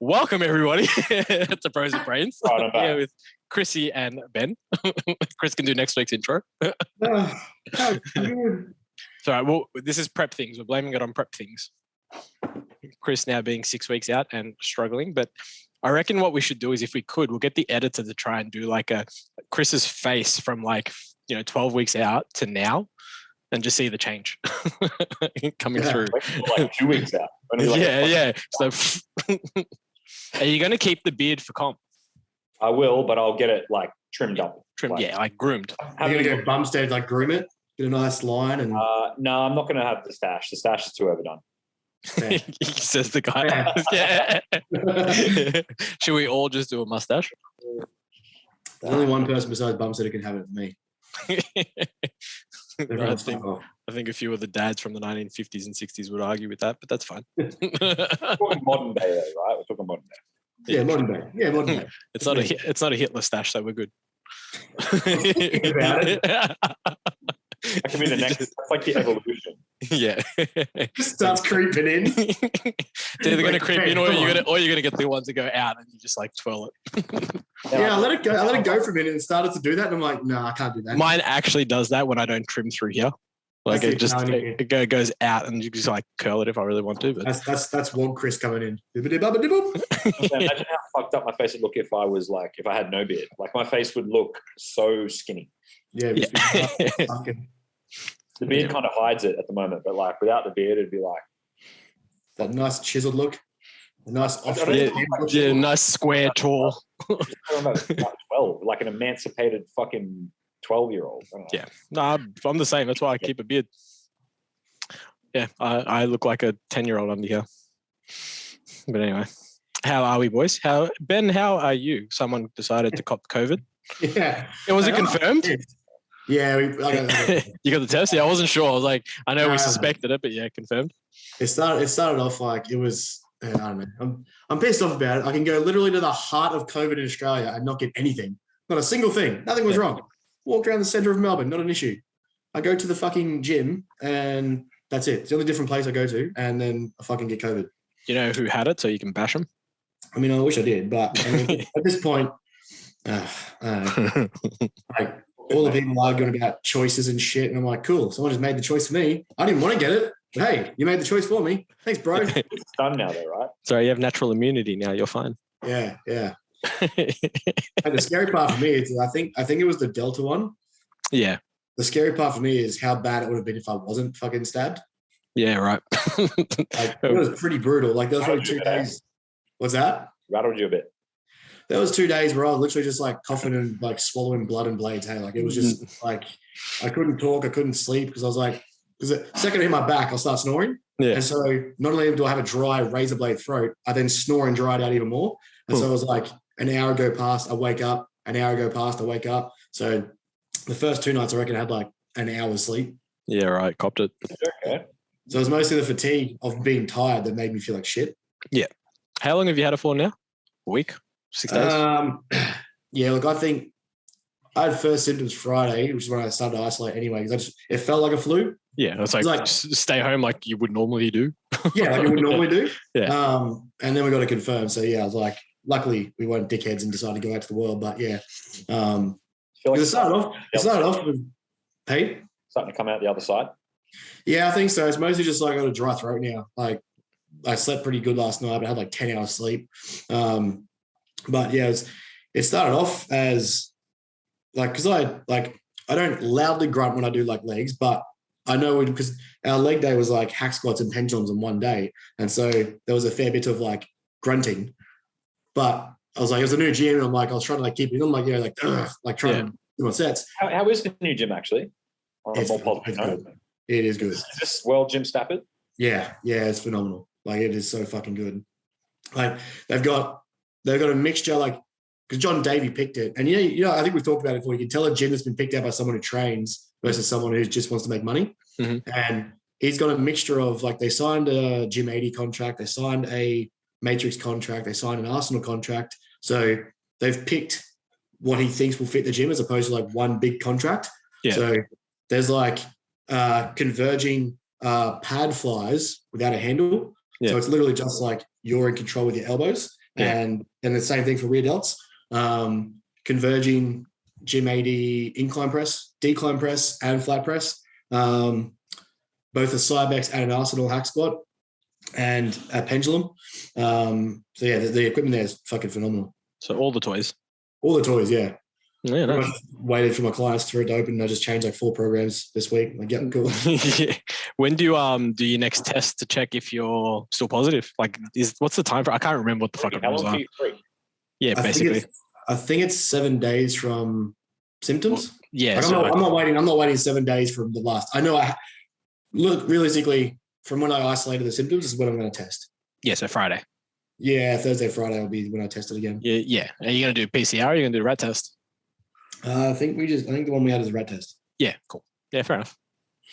Welcome everybody to Pros and Brains. Here with Chrissy and Ben. Chris can do next week's intro. Sorry, well, this is prep things. We're blaming it on prep things. Chris now being 6 weeks out and struggling, but I reckon what we should do is, if we could, we'll get the editor to try and do like a Chris's face from 12 weeks out to now, and just see the change coming through. Like 2 weeks out. Yeah. So, are you going to keep the beard for comp? I will, but I'll get it trimmed up. Like groomed. Are you going to go Bumstead, groom it, get a nice line? And no, I'm not going to have the stash. The stash is too overdone. He says the guy. Yeah. Should we all just do a mustache? There's only one person besides Bumstead who can have it for me. I think a few of the dads from the 1950s and 60s would argue with that, but that's fine. We're talking modern day, though, right? We're talking modern day. Yeah, modern day. Yeah, modern day. It's not a Hitler stash, so we're good. That could be the next. That's like the evolution. Yeah. Just starts creeping in. It's either going to creep in, or you're going to get the ones that go out, and you just twirl it. Yeah, I let it go. I let it go for a minute and started to do that, and I'm like, no, I can't do that. Mine actually does that when I don't trim through here. It goes out, and you just curl it if I really want to. But that's one Chris coming in. Imagine how fucked up my face would look if I had no beard. My face would look so skinny. Yeah. The beard kind of hides it at the moment, but without the beard, it'd be that nice chiseled look, a nice nice square tall. 12, like an emancipated fucking 12-year-old. Yeah, no, I'm the same. That's why I keep a beard. Yeah, I look like a 10-year-old under here. But anyway, how are we, boys? Ben? How are you? Someone decided to cop COVID. Yeah. Was it confirmed? Yeah. You got the test? Yeah, I wasn't sure. I was I know we suspected it, but yeah, confirmed. It started off it was, I don't know. I'm pissed off about it. I can go literally to the heart of COVID in Australia and not get anything. Not a single thing. Nothing was wrong. Walked around the centre of Melbourne, not an issue. I go to the fucking gym and that's it. It's the only different place I go to, and then I fucking get COVID. You know who had it, so you can bash them? I mean, I wish I did, but at this point, all the people arguing about choices and shit, and I'm like, cool, someone just made the choice for me. I didn't want to get it, but hey, you made the choice for me. Thanks, bro. It's done now, though, right? Sorry, you have natural immunity now. You're fine. Yeah. And the scary part for me is I think it was the Delta one. Yeah. The scary part for me is how bad it would have been if I wasn't fucking stabbed. Yeah, right. It was pretty brutal. There was probably 2 days. What's that? Rattled you a bit. There was 2 days where I was literally just coughing and swallowing blood and blades. Hey, it was just I couldn't talk, I couldn't sleep because I was because the second I hit my back, I'll start snoring. Yeah. And so not only do I have a dry razor blade throat, I then snore and dry it out even more. And so it was an hour go past, I wake up. An hour go past, I wake up. So the first 2 nights, I reckon I had an hour's sleep. Yeah, right. Copped it. Okay. So it was mostly the fatigue of being tired that made me feel like shit. Yeah. How long have you had it for now? A week? 6 days? Yeah, look, I think I had first symptoms Friday, which is when I started to isolate anyway, because it felt like a flu. Yeah, it's just stay home like you would normally do. Yeah, like you would normally do. Yeah. And then we got it confirmed. So yeah, I was luckily we weren't dickheads and decided to go out to the world. But yeah, it started off with Pete. Starting to come out the other side. Yeah, I think so. It's mostly just I got a dry throat now. I slept pretty good last night, but I had 10 hours sleep. But yeah, it started off as because I don't loudly grunt when I do legs, but I know because our leg day was hack squats and pendulums in one day. And so there was a fair bit of grunting, but I was it was a new gym. And I was trying to keep it. I'm trying to do my sets. How is the new gym actually? It's good. It is good. Is this World Gym Stafford? Yeah, it's phenomenal. It is so fucking good. They've got a mixture because John Davey picked it, and I think we've talked about it before. You can tell a gym that's been picked out by someone who trains versus someone who just wants to make money. Mm-hmm. And he's got a mixture of they signed a Gym 80 contract, they signed a Matrix contract, they signed an Arsenal contract. So they've picked what he thinks will fit the gym as opposed to one big contract. Yeah. So there's converging pad flies without a handle. Yeah. So it's literally just you're in control with your elbows. and the same thing for rear delts. Converging Gym 80 incline press, decline press, and flat press. Both a Cybex and an Arsenal hack squat, and a pendulum. The equipment there is fucking phenomenal. So all the toys. All the toys, yeah. Yeah, nice. Waited for my clients for it to open. I just changed like 4 programs this week. Like, yeah, cool. Yeah. When do you do your next test to check if you're still positive? Like, what's the time for? I can't remember what the fucking rules are. Yeah, basically. I think it's 7 days from symptoms. Well, yeah, like, I'm not waiting. I'm not waiting 7 days from the last. I know. Look, realistically, from when I isolated the symptoms is when I'm going to test. Yeah, so Friday. Yeah, Thursday, Friday will be when I test it again. Yeah. Are you going to do PCR? Or are you going to do a rat test? I think the one we had is a rat test. Yeah, cool. Yeah, fair enough.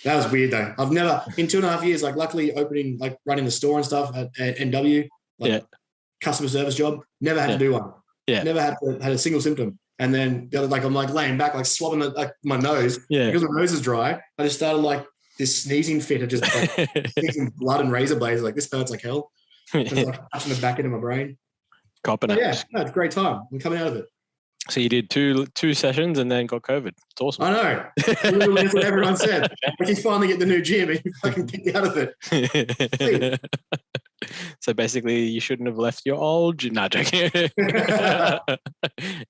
That was weird though. I've never in 2.5 years, like luckily running the store and stuff at NW, customer service job, never had to do one. Yeah. Never had a single symptom. And then the other, like I'm like laying back, like swabbing my nose. Yeah. Because my nose is dry. I just started like this sneezing fit of just like sneezing blood and razor blades. Like this hurts like hell. Just like touching the back end of my brain. Copping it. Yeah, no, it's a great time. I'm coming out of it. So you did two sessions and then got COVID. It's awesome. I know. Literally, that's what everyone said. Like you finally get the new gym and you fucking kick out of it. So basically, you shouldn't have left your old gym. No, joking.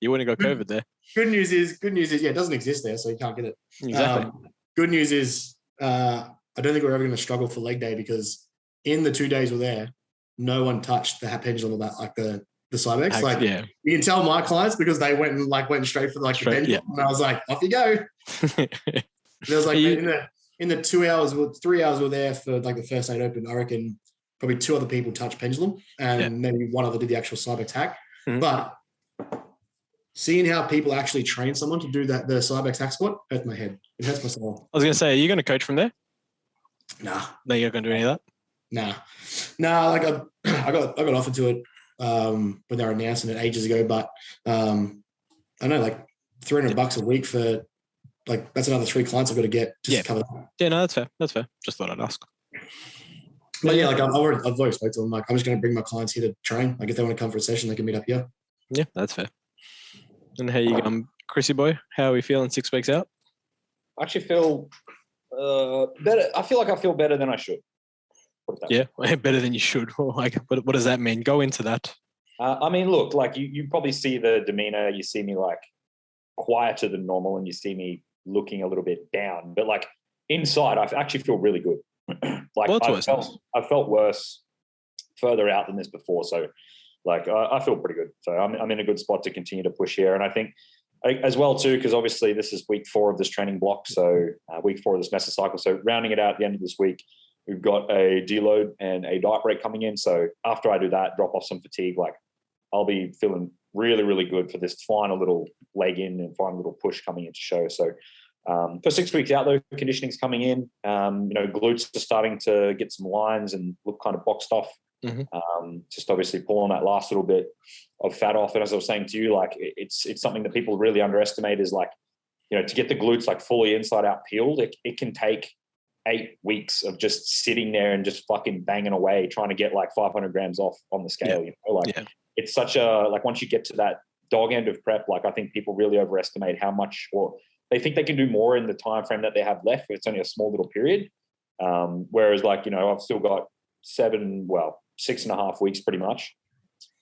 You wouldn't have got COVID there. Good news is, it doesn't exist there, so you can't get it. Exactly. Good news is, I don't think we're ever going to struggle for leg day because in the 2 days we're there, no one touched the pendulum about like the Cybex. Like you can tell my clients because they went straight for the pendulum, and I was like, off you go. There was like in the 2 hours, 3 hours we're there for like the first 8 open. I reckon probably 2 other people touched pendulum, and maybe one other did the actual Cybex hack. Mm-hmm. But seeing how people actually train someone to do the Cybex hack squat hurts my head. It hurts my soul. I was going to say, are you going to coach from there? Nah. No, you're not going to do any of that? Nah. Like I got offered to it when they were announcing it ages ago, but I know like $300 a week for like that's another 3 clients I've got to get just to cover that. Yeah, no, that's fair. Just thought I'd ask. But yeah, like I've already spoke to them. Like I'm just going to bring my clients here to train. Like if they want to come for a session, they can meet up here. Yeah, that's fair. And how you going, Chrissy boy? How are we feeling 6 weeks out? I actually feel better. I feel like I feel better than I should. Yeah, better than you should. Like, what does that mean? Go into that. I mean, look, like you probably see the demeanor. You see me like quieter than normal, and you see me looking a little bit down. But like inside, I actually feel really good. Like I felt worse further out than this before. So like I feel pretty good. So I'm in a good spot to continue to push here. And I think as well too, because obviously this is week 4 of this training block. So week 4 of this mesocycle. So rounding it out at the end of this week, we've got a deload and a diet break coming in. So after I do that, drop off some fatigue, like I'll be feeling really, really good for this final little leg in and final little push coming into show. So for 6 weeks out though, conditioning's coming in, glutes are starting to get some lines and look kind of boxed off. Mm-hmm. Just obviously pulling that last little bit of fat off. And as I was saying to you, like it's something that people really underestimate is like, to get the glutes like fully inside out peeled, it can take 8 weeks of just sitting there and just fucking banging away, trying to get like 500 grams off on the scale. It's such a, like once you get to that dog end of prep, like I think people really overestimate how much, or they think they can do more in the time frame that they have left. It's only a small little period. Whereas like, I've still got 6.5 weeks pretty much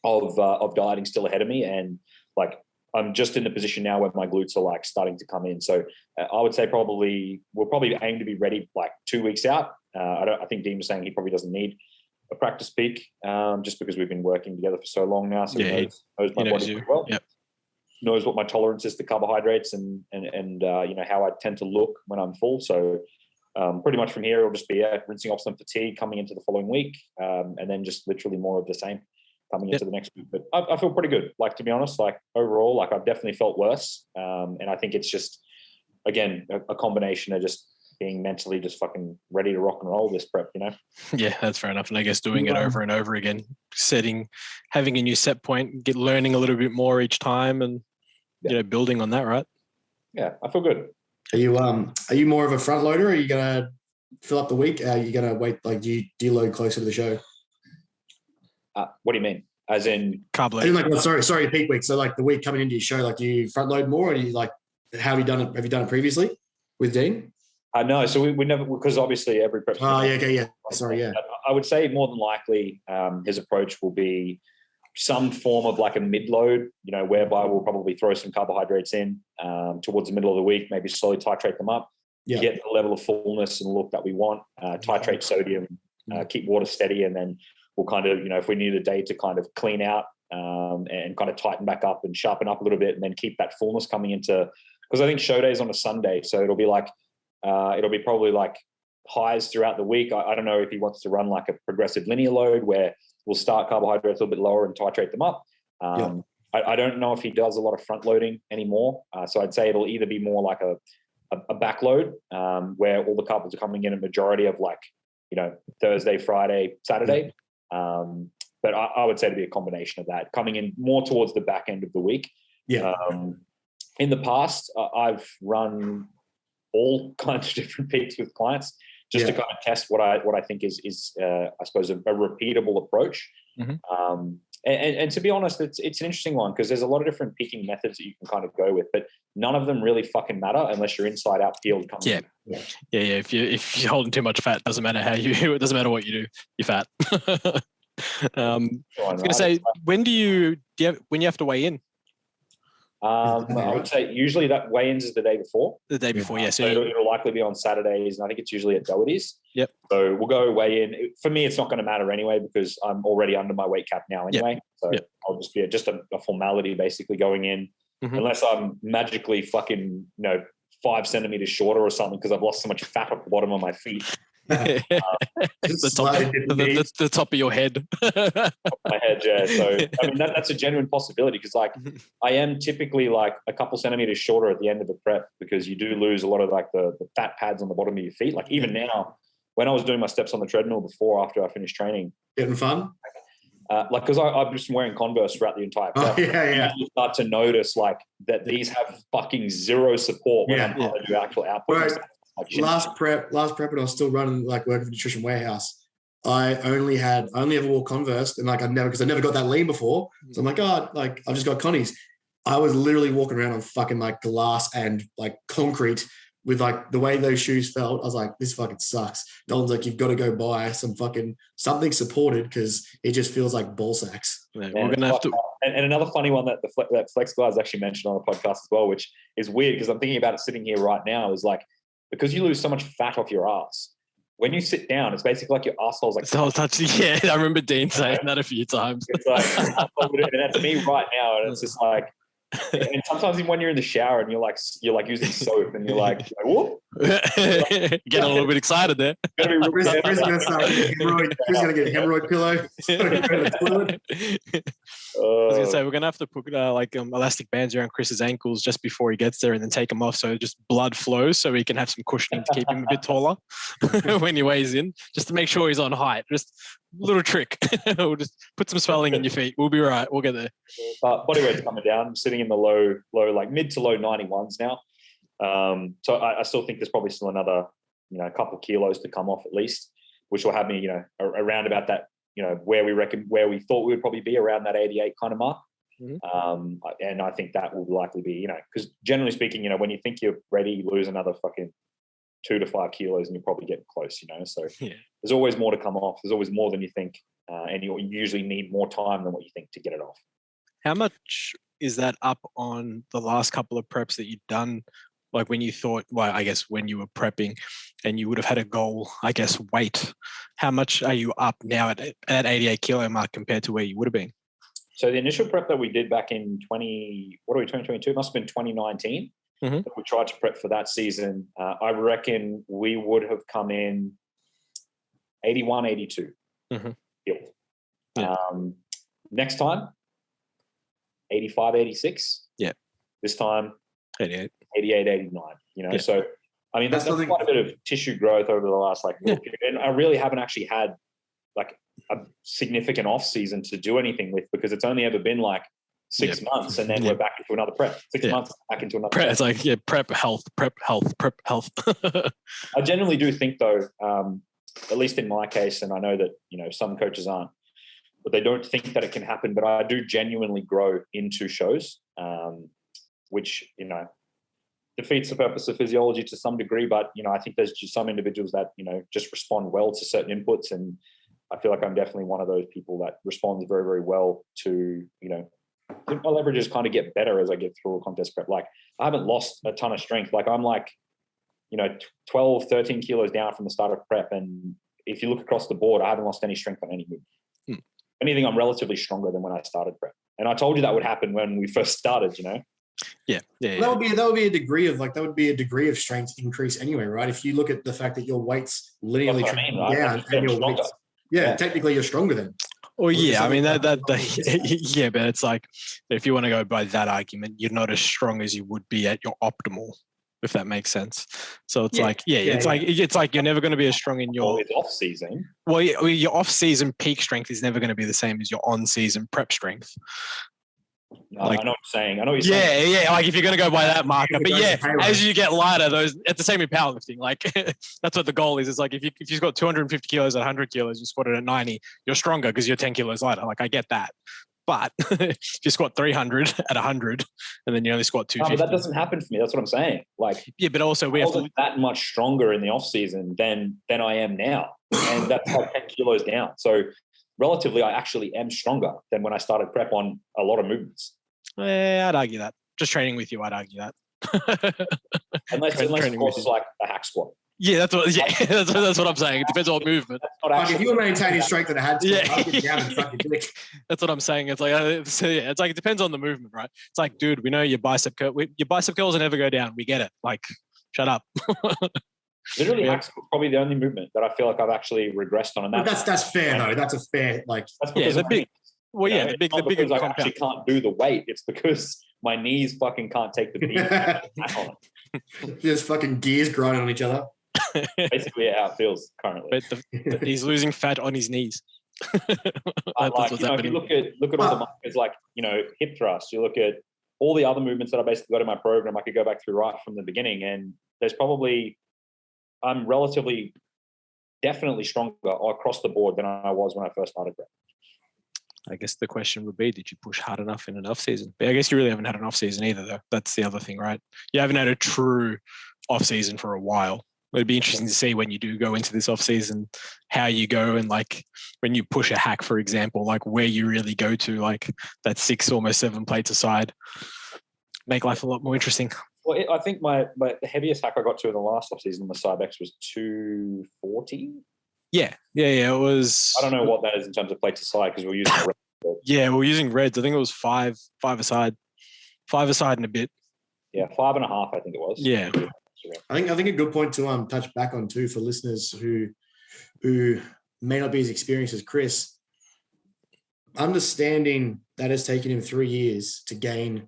of dieting still ahead of me. And like, I'm just in the position now where my glutes are like starting to come in. So I would say we'll probably aim to be ready like 2 weeks out. I think Dean was saying he probably doesn't need a practice peak just because we've been working together for so long now. So he knows my body pretty well. Yep. Knows what my tolerance is to carbohydrates and how I tend to look when I'm full. So pretty much from here, it'll just be rinsing off some fatigue coming into the following week, and then just literally more of the same coming into the next week. But I feel pretty good. Like, to be honest, like overall, like I've definitely felt worse. And I think it's just, again, a combination of just being mentally just fucking ready to rock and roll this prep, Yeah, that's fair enough. And I guess doing it over and over again, having a new set point, learning a little bit more each time and, building on that, right? Yeah, I feel good. Are you more of a front loader, or are you going to fill up the week? Are you going to wait, like do you deload closer to the show? What do you mean? As in carb I load. like, sorry, peak week. So like the week coming into your show, like do you front load more, or do you like how have you done it? Have you done it previously with Dean? No, so we never, because obviously every prep. Oh, yeah, okay, yeah. Sorry, yeah. I would say more than likely his approach will be some form of like a mid-load, whereby we'll probably throw some carbohydrates in towards the middle of the week, maybe slowly titrate them up, get the level of fullness and look that we want, titrate sodium, keep water steady, and then we'll kind of, if we need a day to kind of clean out and kind of tighten back up and sharpen up a little bit, and then keep that fullness coming into, because I think show day is on a Sunday, so it'll be like, it'll be probably like highs throughout the week. I don't know if he wants to run like a progressive linear load where we'll start carbohydrates a little bit lower and titrate them up. I don't know if he does a lot of front loading anymore. So I'd say it'll either be more like a back load where all the carbs are coming in a majority of like, Thursday, Friday, Saturday. But I would say to be a combination of that, coming in more towards the back end of the week. In the past, I've run all kinds of different peaks with clients just to kind of test what I think is I suppose a repeatable approach. And to be honest, it's an interesting one because there's a lot of different peaking methods that you can kind of go with, but none of them really fucking matter unless your inside out field comes in. If you're holding too much fat, it doesn't matter it doesn't matter what you do, you're fat. I was going to say, when you have to weigh in? I would say usually that weigh-ins is the day before. The day before, yeah. So it'll likely be on Saturdays, and I think it's usually at Doherty's. Yep. So we'll go weigh in. For me, it's not going to matter anyway because I'm already under my weight cap now anyway. So I'll just be just a formality basically going in, unless I'm magically fucking 5 centimeters shorter or something because I've lost so much fat off the bottom of my feet. The top of your head. My head, yeah. So I mean that's a genuine possibility because like I am typically like a couple centimeters shorter at the end of the prep because you do lose a lot of like the fat pads on the bottom of your feet. Like even now, when I was doing my steps on the treadmill before after I finished training, getting fun. Like because I've just been wearing Converse throughout the entire prep. You start to notice like that these have fucking zero support when I'm trying to do actual output. Right. Last prep, and I was still running like working for Nutrition Warehouse. I only ever wore Converse, and like I never got that lean before. So I'm like, I've just got Connies. I was literally walking around on fucking like glass and like concrete with like the way those shoes felt. I was like, this fucking sucks. Don's like, you've got to go buy some fucking something supported because it just feels like ball sacks. Yeah, we're gonna have to. And another funny one that that Flex guys actually mentioned on the podcast as well, which is weird because I'm thinking about it sitting here right now, is like, because you lose so much fat off your ass, when you sit down, it's basically like your asshole's like. I remember Dean saying that a few times. It's like, and that's me right now, and it's just like, and sometimes even when you're in the shower and you're like using soap and you're like whoop, getting a little bit excited there. Chris gonna get a hemorrhoid pillow. I was gonna say we're gonna have to put elastic bands around Chris's ankles just before he gets there, and then take them off so just blood flows, so he can have some cushioning to keep him a bit taller when he weighs in, just to make sure he's on height. Just a little trick. We'll just put some swelling in your feet. We'll be right. We'll get there. Body weight's coming down. I'm sitting in the low, like mid to low 91s now. So I still think there's probably still another, a couple of kilos to come off at least, which will have me, around about that, where we thought we would probably be around that 88 kind of mark. And I think that will likely be, because generally speaking, when you think you're ready, you lose another fucking 2 to 5 kilos and you're probably getting close, so there's always more to come off. There's always more than you think. And you usually need more time than what you think to get it off. How much is that up on the last couple of preps that you've done? Like when you thought, I guess when you were prepping and you would have had a goal, weight, how much are you up now at 88 kilo mark compared to where you would have been? So the initial prep that we did back in 2022, must have been 2019. We tried to prep for that season. I reckon we would have come in 81, 82. Next time, 85, 86. Yeah. This time, 88, 89. So I mean that's quite a bit of tissue growth over the last period. And I really haven't actually had like a significant off season to do anything with, because it's only ever been like 6 months and then we're back into another prep. 6 months back into another prep. It's like prep health. I generally do think though, at least in my case, and I know that some coaches aren't but they don't think that it can happen. But I do genuinely grow into shows, which, you know, defeats the purpose of physiology to some degree. But, you know, I think there's just some individuals that, you know, just respond well to certain inputs. And I feel like I'm definitely one of those people that responds very, very well to, you know, I think my leverages kind of get better as I get through a contest prep. Like, I haven't lost a ton of strength. Like, I'm like, you know, 12, 13 kilos down from the start of prep. And if you look across the board, I haven't lost any strength on any move. Anything, I'm relatively stronger than when I started prep. And I told you that would happen when we first started, you know? Yeah. That would be a degree of strength increase anyway, right? If you look at the fact that your weight's linearly trending down and your weight's, technically you're stronger then. Well, yeah, I mean, yeah, but it's like, if you want to go by that argument, you're not as strong as you would be at your optimal, if that makes sense. So it's it's like you're never going to be as strong in your off season. Well, your off season peak strength is never going to be the same as your on season prep strength. No, like, I know what you're saying. I know what you're saying. Yeah. Like, if you're going to go by that marker, but yeah, as you get lighter, those it's the same in powerlifting. Like, that's what the goal is. It's like if you've got 250 kilos at 100 kilos, you squat it at 90, you're stronger because you're 10 kilos lighter. Like, I get that. But if you squat 300 at 100 and then you only squat 250. No, but that doesn't happen for me. That's what I'm saying. Like, yeah, but also we have to that much stronger in the off season than I am now, and that's like 10 kilos down. So relatively, I actually am stronger than when I started prep on a lot of movements. I'd argue that. Just training with you, I'd argue that. unless of course, it's like a hack squat. Yeah, that's what I'm saying. It depends on what movement. Like, if you were maintaining strength at a hand squat, I'll get down and fucking dick. That's what I'm saying. It's like, it's like, it depends on the movement, right? It's like, dude, we know your bicep curls will never go down. We get it. Like, shut up. Literally, hack squat's probably the only movement that I feel like I've actually regressed on. And that's fair though. That's a fair, like, that's because the big. Well, yeah, the bigger I actually can't do the weight. It's because my knees fucking can't take the beat. There's fucking gears grinding on each other. Basically, how it feels currently. But he's losing fat on his knees. Like, you know, if you look at all the markers, like, you know, hip thrust, you look at all the other movements that I basically got in my program, I could go back through right from the beginning, and I'm relatively, definitely stronger across the board than I was when I first started prep. I guess the question would be, did you push hard enough in an off season? But I guess you really haven't had an off season either, though. That's the other thing, right? You haven't had a true off season for a while. It'd be interesting to see when you do go into this off season, how you go, and like when you push a hack, for example, like where you really go to, like that 6, almost 7 plates aside. Make life a lot more interesting. Well, I think the heaviest hack I got to in the last off season on the Cybex was 240. Yeah. It was. I don't know what that is in terms of plates aside because we're using red. Yeah, we're using reds. I think it was 5 aside, 5 aside and a bit. Yeah, 5.5. I think it was. Yeah. I think a good point to touch back on too for listeners who may not be as experienced as Chris. Understanding that it's taken him 3 years to gain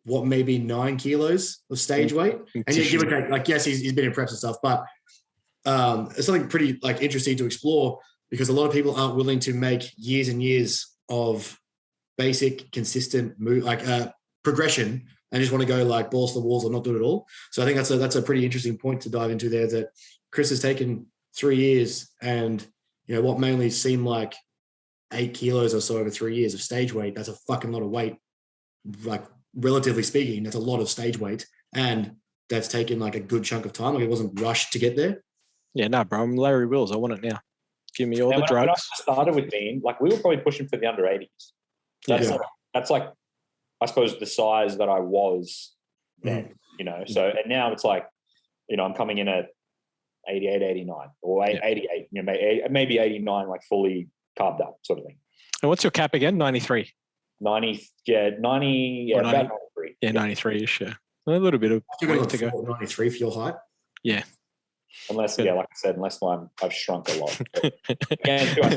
what maybe 9 kilos of stage weight, and yet give or take, like, yes, he's been in preps and stuff, but it's something pretty like interesting to explore because a lot of people aren't willing to make years and years of basic consistent move progression and just want to go like balls to the walls or not do it at all. So I think that's a pretty interesting point to dive into there, that Chris has taken 3 years and, you know, what mainly seemed like 8 kilos or so over 3 years of stage weight. That's a fucking lot of weight. Like, relatively speaking, that's a lot of stage weight, and that's taken like a good chunk of time. Like, it wasn't rushed to get there. Yeah, no, bro, I'm Larry Wills. I want it now. Give me all the drugs. When I started with Dean, like, we were probably pushing for the under 80s. That's like, I suppose, the size that I was then, you know. So, and now it's like, you know, I'm coming in at 88, 89 or 88, you know, maybe 89, like fully carved up sort of thing. And what's your cap again? 93? 90, yeah, 90, yeah, 90, about 93. Yeah, 93-ish, yeah. A little bit of weight to go. 93 for your height? Yeah. Unless, like I said, I've shrunk a lot. And I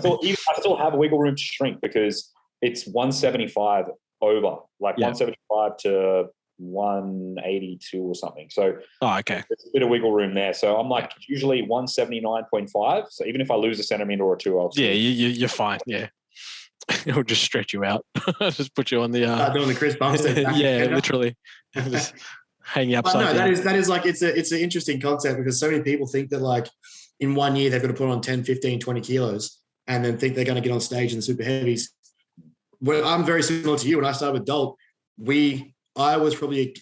still have wiggle room to shrink because it's 175 over, like 175 to 182 or something. So okay, there's a bit of wiggle room there. So I'm like usually 179.5. So even if I lose a centimeter or two, I'll you're fine. Yeah. It'll just stretch you out. Just put you on the doing the Chris Bumstead. Yeah, literally. Just hanging upside down. That is like, it's an interesting concept because so many people think that like in 1 year they've got to put on 10, 15, 20 kilos. and then think they're going to get on stage in the super heavies. Well, I'm very similar to you. When I started with Dolt, I was probably,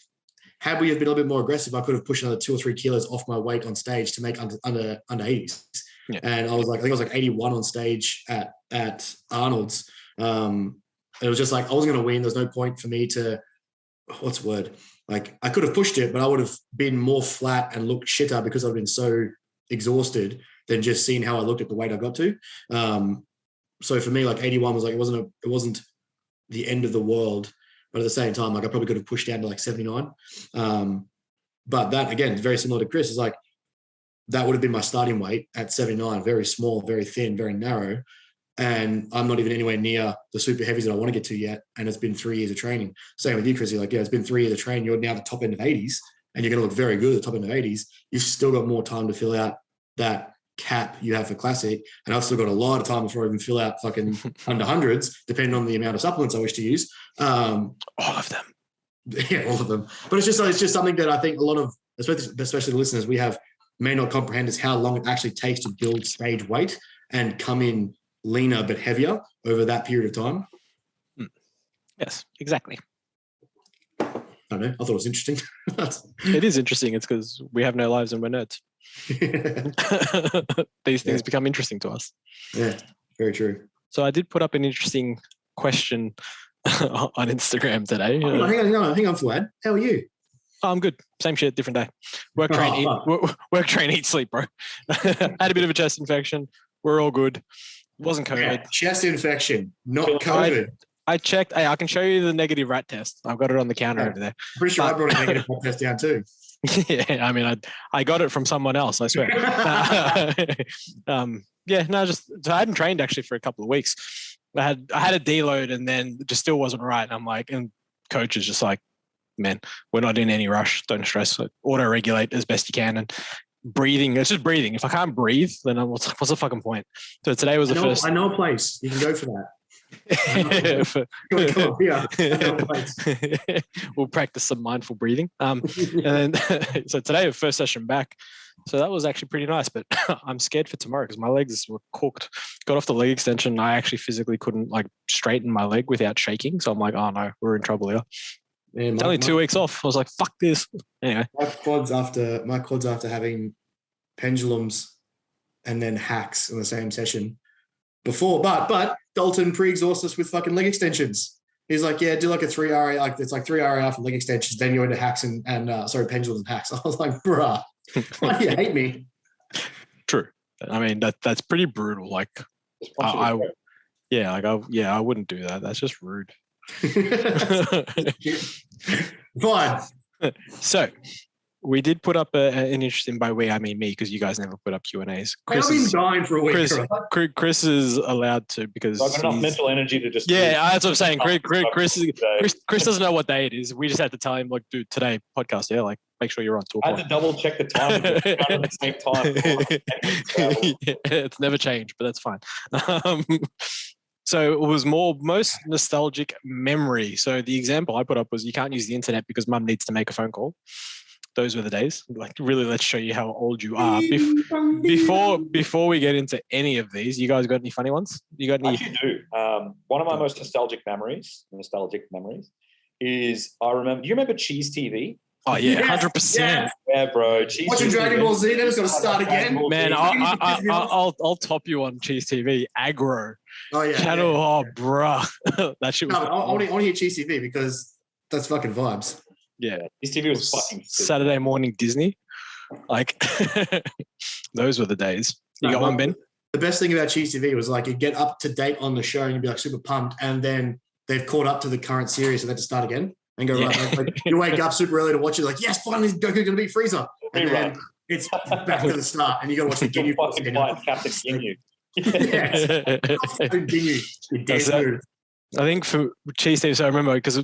had we have been a little bit more aggressive, I could have pushed another 2 or 3 kilos off my weight on stage to make under 80s. Yeah. And I think I was like 81 on stage at Arnold's. It was just like, I wasn't going to win. There's no point for me to, what's the word? Like, I could have pushed it, but I would have been more flat and looked shitter because I've been so exhausted than just seeing how I looked at the weight I got to. So for me, like 81 was like, it wasn't the end of the world, but at the same time, like I probably could have pushed down to like 79. But that, again, is very similar to Chris. It's like, that would have been my starting weight at 79, very small, very thin, very narrow. And I'm not even anywhere near the super heavies that I want to get to yet. And it's been 3 years of training. Same with you, Chris. You're like, yeah, it's been 3 years of training. You're now at the top end of 80s and you're going to look very good at the top end of 80s. You've still got more time to fill out that cap you have for classic. And I've still got a lot of time before I even fill out fucking under hundreds, depending on the amount of supplements I wish to use. All of them. Yeah, all of them. But it's just something that I think a lot of, especially the listeners we have, may not comprehend is how long it actually takes to build stage weight and come in leaner but heavier over that period of time. Yes, exactly. I don't know. I thought it was interesting. It is interesting. It's because we have no lives and we're nerds. These things become interesting to us. Yeah, very true. So I did put up an interesting question on Instagram today. Hang on, Fuad. How are you? Oh, I'm good. Same shit, different day. Work, train, eat, sleep, bro. Had a bit of a chest infection. We're all good. Wasn't COVID. Yeah, chest infection, not COVID. I checked. Hey, I can show you the negative rat test. I've got it on the counter over there. I'm pretty sure I brought a negative rat test down too. Yeah, I mean, I got it from someone else, I swear. So I hadn't trained actually for a couple of weeks. I had a deload and then it just still wasn't right. I'm like, and coach is just like, man, we're not in any rush. Don't stress. Auto-regulate as best you can. And breathing, it's just breathing. If I can't breathe, then what's the fucking point? So today was the first. I know a place. You can go for that. We'll practice some mindful breathing. And then, so today, the first session back. So that was actually pretty nice, but I'm scared for tomorrow because my legs were cooked. Got off the leg extension. I actually physically couldn't like straighten my leg without shaking. So I'm like, oh no, we're in trouble here. Yeah, it's only 2 weeks off. I was like, fuck this. Anyway. My quads after having pendulums and then hacks in the same session before. But Dalton pre-exhausts us with fucking leg extensions. He's like, yeah, do like a 3 RA, like it's like 3 RA for leg extensions. Then you're into hacks and pendulums and hacks. I was like, bruh, why do you hate me? True. I mean, that's pretty brutal. Like, I wouldn't do that. That's just rude. Fine. So we did put up an interesting, by we I mean me, because you guys never put up Q&As. I've been dying for a week. Chris is allowed to because I've got enough mental energy to just that's what I'm saying. Chris doesn't know what day it is. We just had to tell him, like, dude, today podcast, like make sure you're on tour. I had to double check the time at the same time. It's never changed, but that's fine. So it was most nostalgic memory. So the example I put up was you can't use the internet because mum needs to make a phone call. Those were the days. Like, really, let's show you how old you are. Before we get into any of these, you guys got any funny ones? You got any? I actually do. One of my most nostalgic memories is I remember. Do you remember Cheese TV? Oh yeah, 100%. Yeah, bro. Watching Dragon Ball Z, never got to start again. Man, I'll top you on Cheese TV. Aggro. Oh yeah. Channel. Yeah. Oh, bruh. That shit was. I want to hear Cheese TV because that's fucking vibes. Yeah, Cheese TV was fucking Saturday morning Disney. Like, those were the days. You got one, Ben? The best thing about Cheese TV was like you get up to date on the show and you'd be like super pumped, and then they've caught up to the current series, so they had to start again. And go right. Like, you wake up super early to watch it. Like, yes, finally, Goku's going to beat Frieza. And then it's back to the start, and you got to watch the Ginyu. Fucking fight Captain Ginyu. Yes. Ginyu. I think for Cheese TV, so I remember because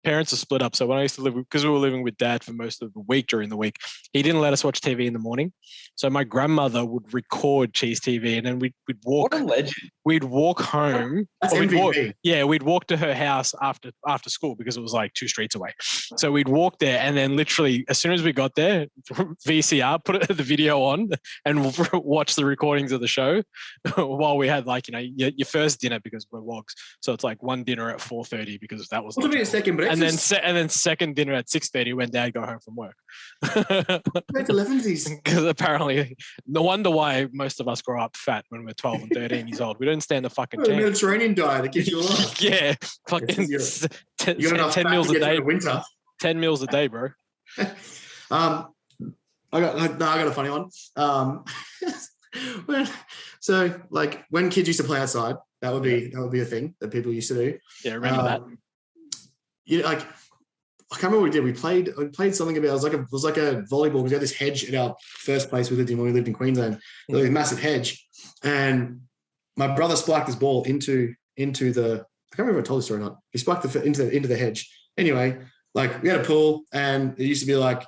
parents are split up. So when I used to live, because we were living with dad for most of the week during the week, he didn't let us watch TV in the morning. So my grandmother would record Cheese TV, and then we'd walk. What a legend. We'd walk home. That's MVP. We'd walk to her house after school because it was like 2 streets away. So we'd walk there, and then literally as soon as we got there, VCR, put the video on, and watch the recordings of the show while we had like, you know, your first dinner, because we're wogs. So it's like one dinner at 4:30 because that was. What's a second breakfast? And then second dinner at 6:30 when dad got home from work. Because apparently, no wonder why most of us grow up fat when we're 12 and 13 years old. We don't stand the fucking chance. Mediterranean diet that gives you a lot. Yeah, fucking 10 meals a day. Winter. 10 meals a day, bro. I got a funny one. When kids used to play outside, that would be a thing that people used to do. Yeah, remember that. Yeah, like I can't remember what we did. We played something about it was like a volleyball, because we had this hedge at our first place we lived in when we lived in Queensland. There was a massive hedge, and my brother spiked this ball into the. I can't remember if I told the story or not. He spiked into the hedge. Anyway, like we had a pool, and it used to be like,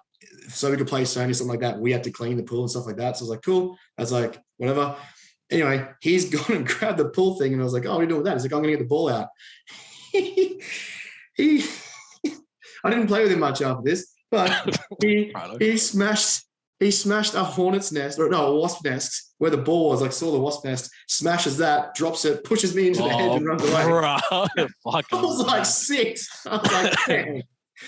so we could play Sony or something like that. We had to clean the pool and stuff like that. So I was like, cool. I was like, whatever. Anyway, he's gone and grabbed the pool thing, and I was like, oh, what are you doing with that? He's like, I'm going to get the ball out. I didn't play with him much after this, but he smashed a hornet's nest, or no, a wasp nest, where the ball was. Like, saw the wasp nest, smashes that, drops it, pushes me into the hedge, and runs away. I was like 6. I was like, dang.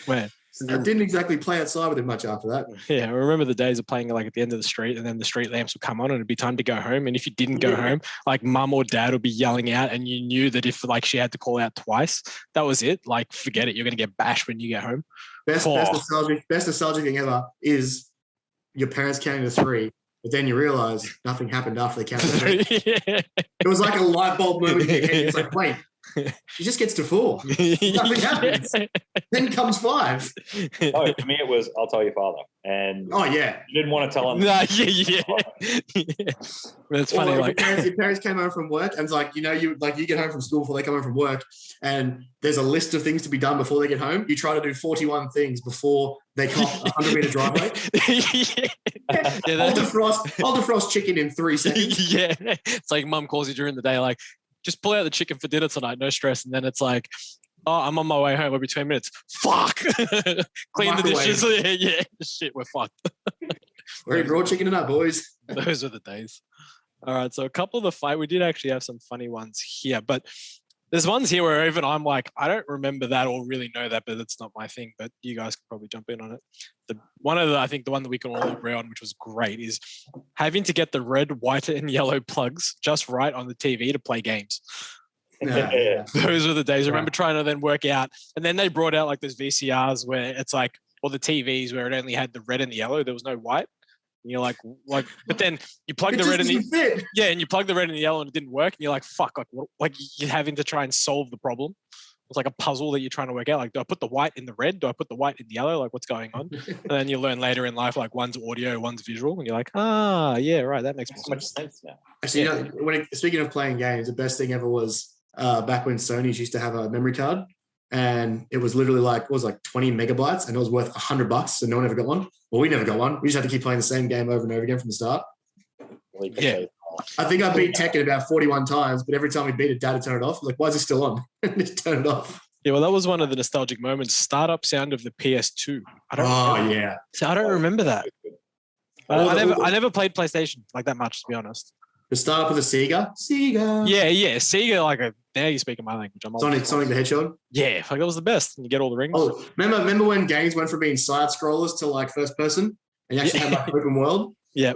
Man. I didn't exactly play outside with him much after that. Yeah, I remember the days of playing like at the end of the street, and then the street lamps would come on, and it'd be time to go home. And if you didn't go home, like mum or dad would be yelling out, and you knew that if like she had to call out twice, that was it. Like, forget it. You're going to get bashed when you get home. Best nostalgic thing ever is your parents counting to 3, but then you realize nothing happened after they counted to 3. Yeah. It was like a light bulb moment in your head. It's like, wait, she just gets to 4. Nothing happens. Then comes 5. Oh, for me it was, I'll tell your father. And oh yeah, you didn't want to tell him. No, yeah. It's funny. Like your parents came home from work, and it's like, you know, you get home from school before they come home from work, and there's a list of things to be done before they get home. You try to do 41 things before they come off a 100-meter driveway. I'll defrost chicken in 3 seconds. Yeah, it's like mum calls you during the day, like, just pull out the chicken for dinner tonight, no stress. And then it's like, oh, I'm on my way home. I'll be 20 minutes. Fuck. Clean the dishes. Yeah. Shit, we're fucked. We're eating raw chicken tonight, boys. Those are the days. All right. So a couple of the fight, we did actually have some funny ones here, but there's ones here where even I'm like, I don't remember that or really know that, but it's not my thing. But you guys can probably jump in on it. I think the one that we can all agree on, which was great, is having to get the red, white, and yellow plugs just right on the TV to play games. Yeah. Those were the days. I remember trying to then work out, and then they brought out like those VCRs where it's like, or the TVs where it only had the red and the yellow. There was no white. And you're like, but then you plug the red and and you plug the red and the yellow and it didn't work. And you're like, fuck, like you're having to try and solve the problem. It's like a puzzle that you're trying to work out. Like, do I put the white in the red? Do I put the white in the yellow? Like, what's going on? And then you learn later in life, like one's audio, one's visual. And you're like, yeah, right. That makes more sense now. Actually, you know, speaking of playing games, the best thing ever was back when Sony's used to have a memory card. And it was literally like 20 megabytes, and it was worth $100. So no one ever got one. Well, we never got one. We just had to keep playing the same game over and over again from the start. Yeah. I think I beat Tekken about 41 times, but every time we beat it, Dad would turn it off. Like, why is it still on? Just turn it off. Yeah, well, that was one of the nostalgic moments. Startup sound of the PS2. Yeah. So I don't remember that. I never played PlayStation like that much, to be honest. The startup of the Sega. Yeah. Sega, now you speak in my language. I'm Sonic the Hedgehog. Yeah, like that was the best. And you get all the rings. Oh, remember when games went from being side scrollers to like first person, and you actually had like open world? Yeah.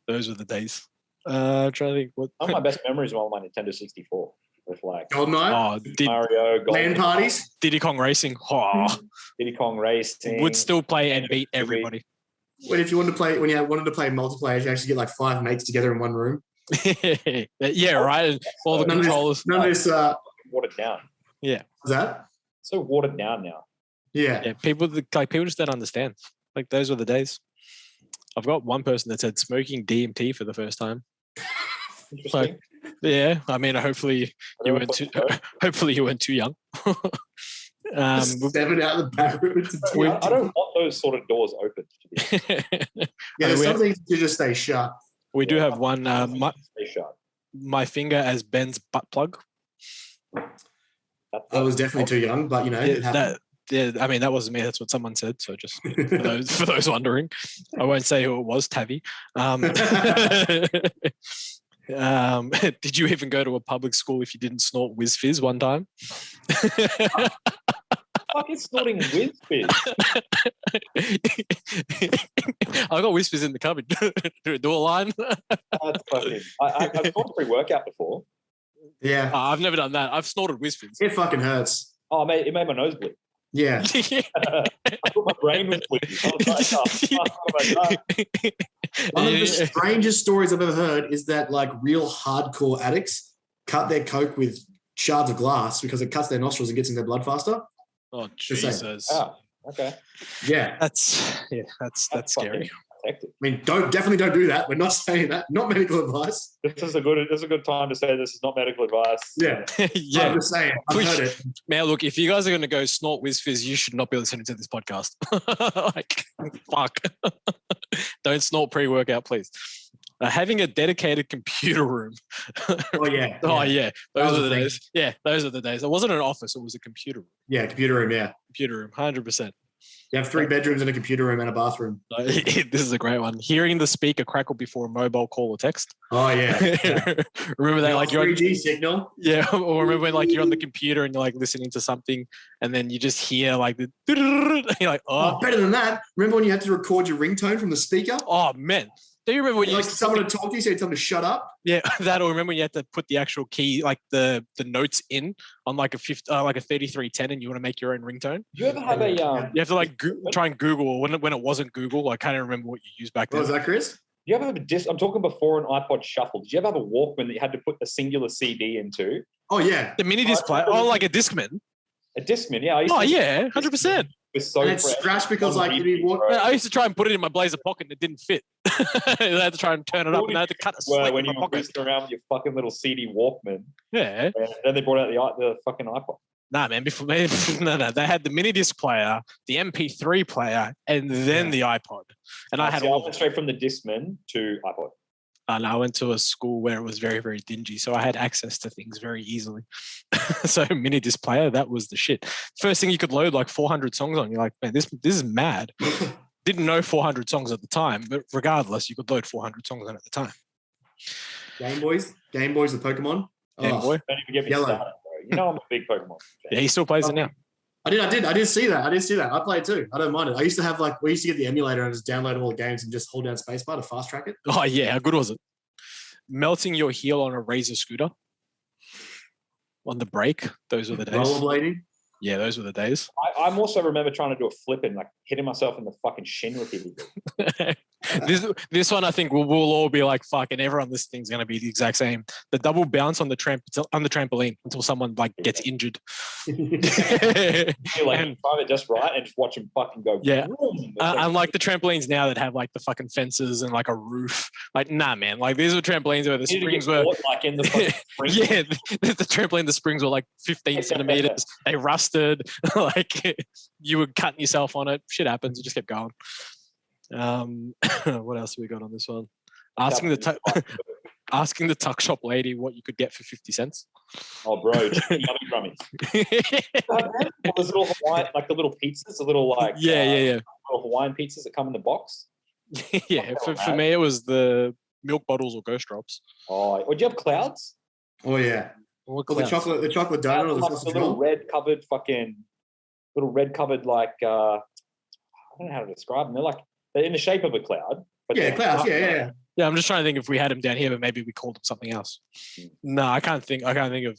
Those were the days. I'm trying to think. One of my best memories were on my Nintendo 64 with like GoldenEye, Mario, LAN parties, Diddy Kong Racing. Oh. Diddy Kong Racing. Would still play and beat everybody. When you wanted to play multiplayer, you actually get like 5 mates together in one room. Yeah, right. And all the controllers. None of this watered down. Yeah. Is that so watered down now? Yeah. People just don't understand. Like those were the days. I've got one person that said smoking DMT for the first time. Yeah, I mean, hopefully you weren't too young. Just 7 out of the back room. I don't want those sort of doors open. Yeah, there's some things to just stay shut. We do have one. Stay shut. My finger as Ben's butt plug. I was definitely too young, but it happened. I mean, that wasn't me. That's what someone said. So just for those wondering, I won't say who it was, Tavi. Did you even go to a public school if you didn't snort whiz fizz one time? Fucking snorting whiz fizz. I got whiz fizz in the cupboard. Do a line. That's fucking. I've snorted pre-workout before. Yeah. I've never done that. I've snorted whiz fizz. It fucking hurts. Oh, mate, it made my nose bleed. Yeah. I thought my brain was bleeding. I was like, oh, One of the strangest stories I've ever heard is that like real hardcore addicts cut their coke with shards of glass because it cuts their nostrils and gets in their blood faster. Oh Jesus! Oh, okay. Yeah, that's scary. Hectic. I mean, definitely don't do that. We're not saying that. Not medical advice. This is a good time to say this is not medical advice. Yeah, yeah. I'm just saying. I've heard it. Man, look, if you guys are going to go snort whiz fizz, you should not be listening to this podcast. Like, fuck. Don't snort pre-workout, please. Having a dedicated computer room. Oh yeah. Oh yeah. Those are the days. Yeah, those are the days. It wasn't an office; it was a computer room. Yeah, computer room. Yeah, computer room, 100%. You have 3 bedrooms and a computer room and a bathroom. This is a great one. Hearing the speaker crackle before a mobile call or text. Oh yeah. Remember that, like you're 3G signal. Yeah, or remember when like you're on the computer and you're like listening to something, and then you just hear like the. And you're like, oh, better than that. Remember when you had to record your ringtone from the speaker? Oh man. Do you remember when like someone to talk to you, so you tell them to shut up? Yeah, that. Or remember when you had to put the actual key, like the notes in on like a 3310, and you want to make your own ringtone? Do you ever have a? You have to like try and Google when it wasn't Google. I can't even remember what you used back then. What was that, Chris? Do you ever have a disc? I'm talking before an iPod Shuffle. Did you ever have a Walkman that you had to put a singular CD into? Oh yeah, the mini disc player. Oh, like a Discman. A Discman, yeah. Oh yeah, 100%. So and it's scratched because like I used to try and put it in my blazer pocket and it didn't fit. I had to try and turn it up and I had to cut a slit when in you my were pocket. around with your fucking little CD Walkman. Yeah. And then they brought out the fucking iPod. Nah, man. Before no. They had the mini disc player, the MP3 player, and then the iPod. And I went straight from the Discman to iPod. And I went to a school where it was very, very dingy, so I had access to things very easily. So mini disc player, that was the shit. First thing you could load like 400 songs on. You're like, man, this is mad. Didn't know 400 songs at the time, but regardless, you could load 400 songs on at the time. Game Boys, the Pokemon. Game Boy. Don't even get me started, bro. You know I'm a big Pokemon fan. Yeah, he still plays it now. I did see that. I play it too. I don't mind it. I used to have we used to get the emulator and just download all the games and just hold down spacebar to fast track it. Oh yeah, how good was it? Melting your heel on a Razor scooter on the brake. Those were the days. Rollerblading. Yeah, those were the days. I also remember trying to do a flip and like hitting myself in the fucking shin repeatedly. This one, I think we'll all be like, fuck, and everyone listening is going to be the exact same. The double bounce on the trampoline until someone like gets injured. You like time it just right and just watch them fucking go. Yeah, unlike the trampolines now that have like the fucking fences and like a roof. Like, nah, man. Like these were trampolines where the springs were like in the fucking spring. Yeah, the trampoline, the springs were like 15 centimeters. They rusted. Like you were cutting yourself on it. Shit happens. You just kept going. What else have we got on this one? Asking the tuck shop lady what you could get for 50 cents. Oh, bro, yummy grummies. Those little Hawaiian, like the little pizzas, the little like little Hawaiian pizzas that come in the box. Yeah, for me it was the milk bottles or ghost drops. Oh, would you have clouds? Oh yeah. Or the chocolate donut, or like the little red covered like I don't know how to describe them. They're in the shape of a cloud. But clouds. Yeah. Yeah, I'm just trying to think if we had them down here, but maybe we called them something else. No, I can't think of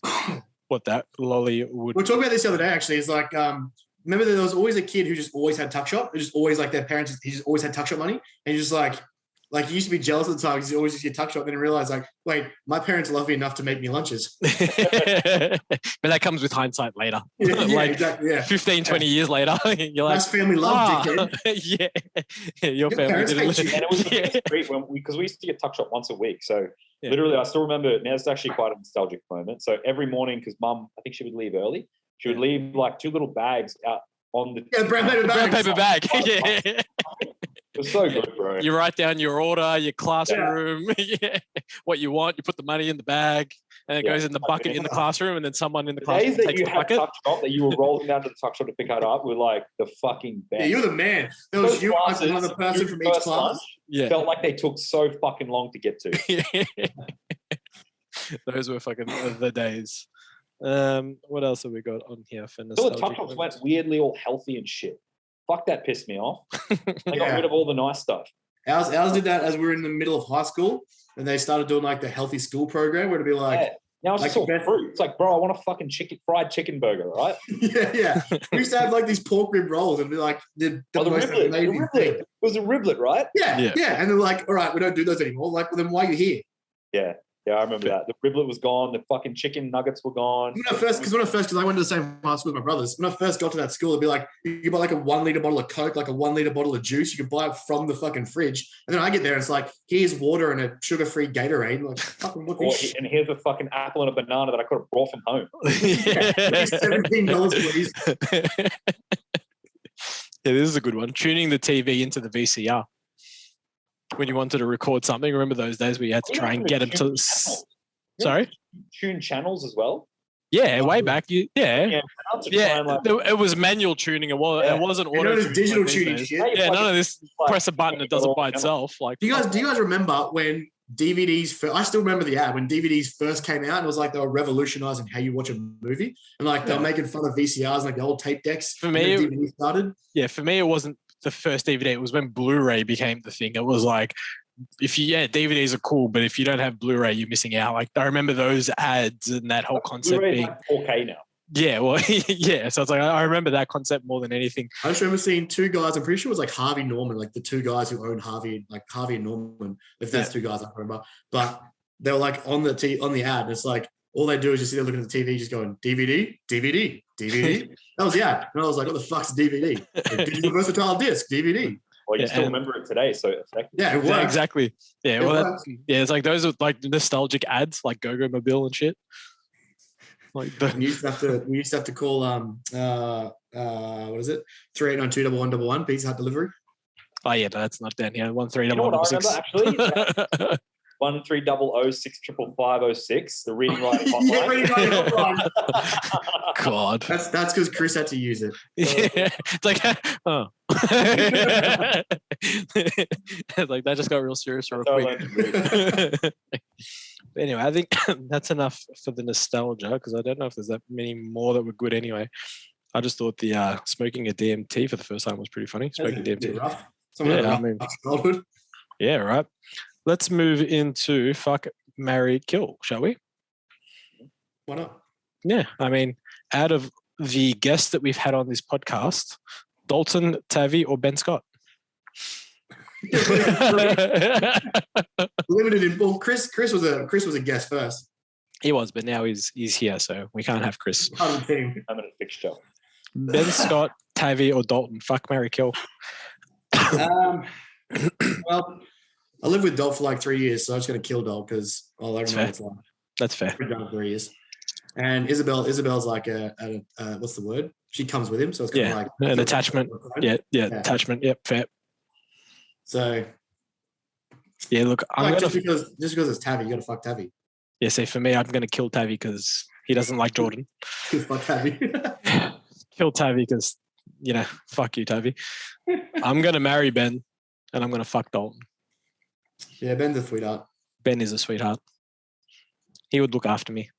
what that lolly would. We were talking about this the other day. Actually, it's like remember there was always a kid who just always had tuck shop. It just always like their parents. He just always had tuck shop money, and you just like you used to be jealous at the time because you always used to get tuck shop. Then you realize like, wait, my parents love me enough to make me lunches. But that comes with hindsight later. Exactly. Yeah. 15, 20 years later, you're like, nice family love, dickhead. Yeah. Your family didn't. And it was great because we used to get tuck shop once a week. So literally, I still remember. Now it's actually quite a nostalgic moment. So every morning, because Mum, I think she would leave early. She would leave like 2 little bags out on the brown paper bag. Yeah. It was so good, bro. You write down your order, your classroom, what you want. You put the money in the bag, and it goes in the bucket in the classroom, and then someone in the classroom days takes that you the had bucket. tuck shop that you were rolling down to the tuck shop to pick it up were like the fucking best. Yeah, you're the man. There was you, like another person from each class. Felt like they took so fucking long to get to. Those were fucking the days. What else have we got on here for So the tuck shops went weirdly all healthy and shit. Fuck, that pissed me off. They got rid of all the nice stuff. Ours did that as we were in the middle of high school, and they started doing like the healthy school program where it'd be like, now it's like just all fruit. It's like, bro, I want a fucking fried chicken burger, right? yeah. We used to have like these pork rib rolls and be like, the most riblet. amazing thing. It was a riblet, right? Yeah. And they're like, all right, we don't do those anymore. Like, well, then why are you here? Yeah, I remember that. The riblet was gone. The fucking chicken nuggets were gone. Because I went to the same high school with my brothers. When I first got to that school, it'd be like, you could buy like a 1 liter bottle of Coke, like a 1 liter bottle of juice. You could buy it from the fucking fridge. And then I get there and it's like, here's water and a sugar-free Gatorade. Like, fucking what this shit. And here's a fucking apple and a banana that I could have brought from home. $17, please. Yeah, this is a good one. Tuning the TV into the VCR. When you wanted to record something, remember those days where you had to try and get them to... Sorry? Tune channels as well? Yeah, way back. It was manual tuning. It wasn't auto tuning. Digital tuning shit. Yeah, none of this press a button, it does it by itself. Like, do you guys remember when DVDs first, I still remember the ad when DVDs first came out, and it was like they were revolutionizing how you watch a movie, and like they were making fun of VCRs, like the old tape decks. For me, DVD started. Yeah, for me, it wasn't the first DVD. It was when Blu-ray became the thing. It was like, DVDs are cool, but if you don't have Blu-ray, you're missing out. Like, I remember those ads and that whole concept being like 4K now. Yeah, well, yeah. So it's like I remember that concept more than anything. I just remember seeing 2 guys. I'm pretty sure it was like Harvey Norman, like the 2 guys who own Harvey, like Harvey and Norman. If that's 2 guys, I don't remember. But they were like on the ad. And it's like all they do is just sit there looking at the TV, just going DVD, DVD, DVD. That was the ad, and I was like, "What the fuck's a DVD? Digital versatile disc, DVD." Well, you still remember it today, so effectively. Yeah, it works. Exactly. Yeah, it's like those are like nostalgic ads, like Go-Go Mobile and shit. Like we used to have to call what is it? 38921111 Pizza Hut delivery. Oh yeah, no, that's not down here. 131166. You know what I remember actually? 1300655506, the reading writing hotline. Yeah, reading writing hotline. God. That's because Chris had to use it. Yeah. It's like, oh. It's like that just got real serious real quick. But anyway, I think that's enough for the nostalgia, because I don't know if there's that many more that were good anyway. I just thought the smoking a DMT for the first time was pretty funny. Smoking DMT. Yeah, right. Let's move into fuck, marry, kill, shall we? Why not? Yeah, I mean, out of the guests that we've had on this podcast, Dalton, Tavi, or Ben Scott? Limited in. Well, Chris was a guest first. He was, but now he's here, so we can't have Chris. I'm in a fixture. Ben Scott, Tavi, or Dalton? Fuck, marry, kill. Well, I lived with Dalt for like 3 years, so I'm just going to kill Dalt because I don't know what it's like. That's fair. 3 years. And Isabel's like what's the word? She comes with him, so it's kind of like an attachment. Yeah, attachment. Yep, fair. So yeah, look, just because it's Tavi, you got to fuck Tavi. Yeah, see, for me, I'm going to kill Tavi because he doesn't like Jordan. Fuck Tavi. Kill Tavi because fuck you, Tavi. I'm going to marry Ben, and I'm going to fuck Dalton. Yeah, Ben's a sweetheart. Ben is a sweetheart. He would look after me.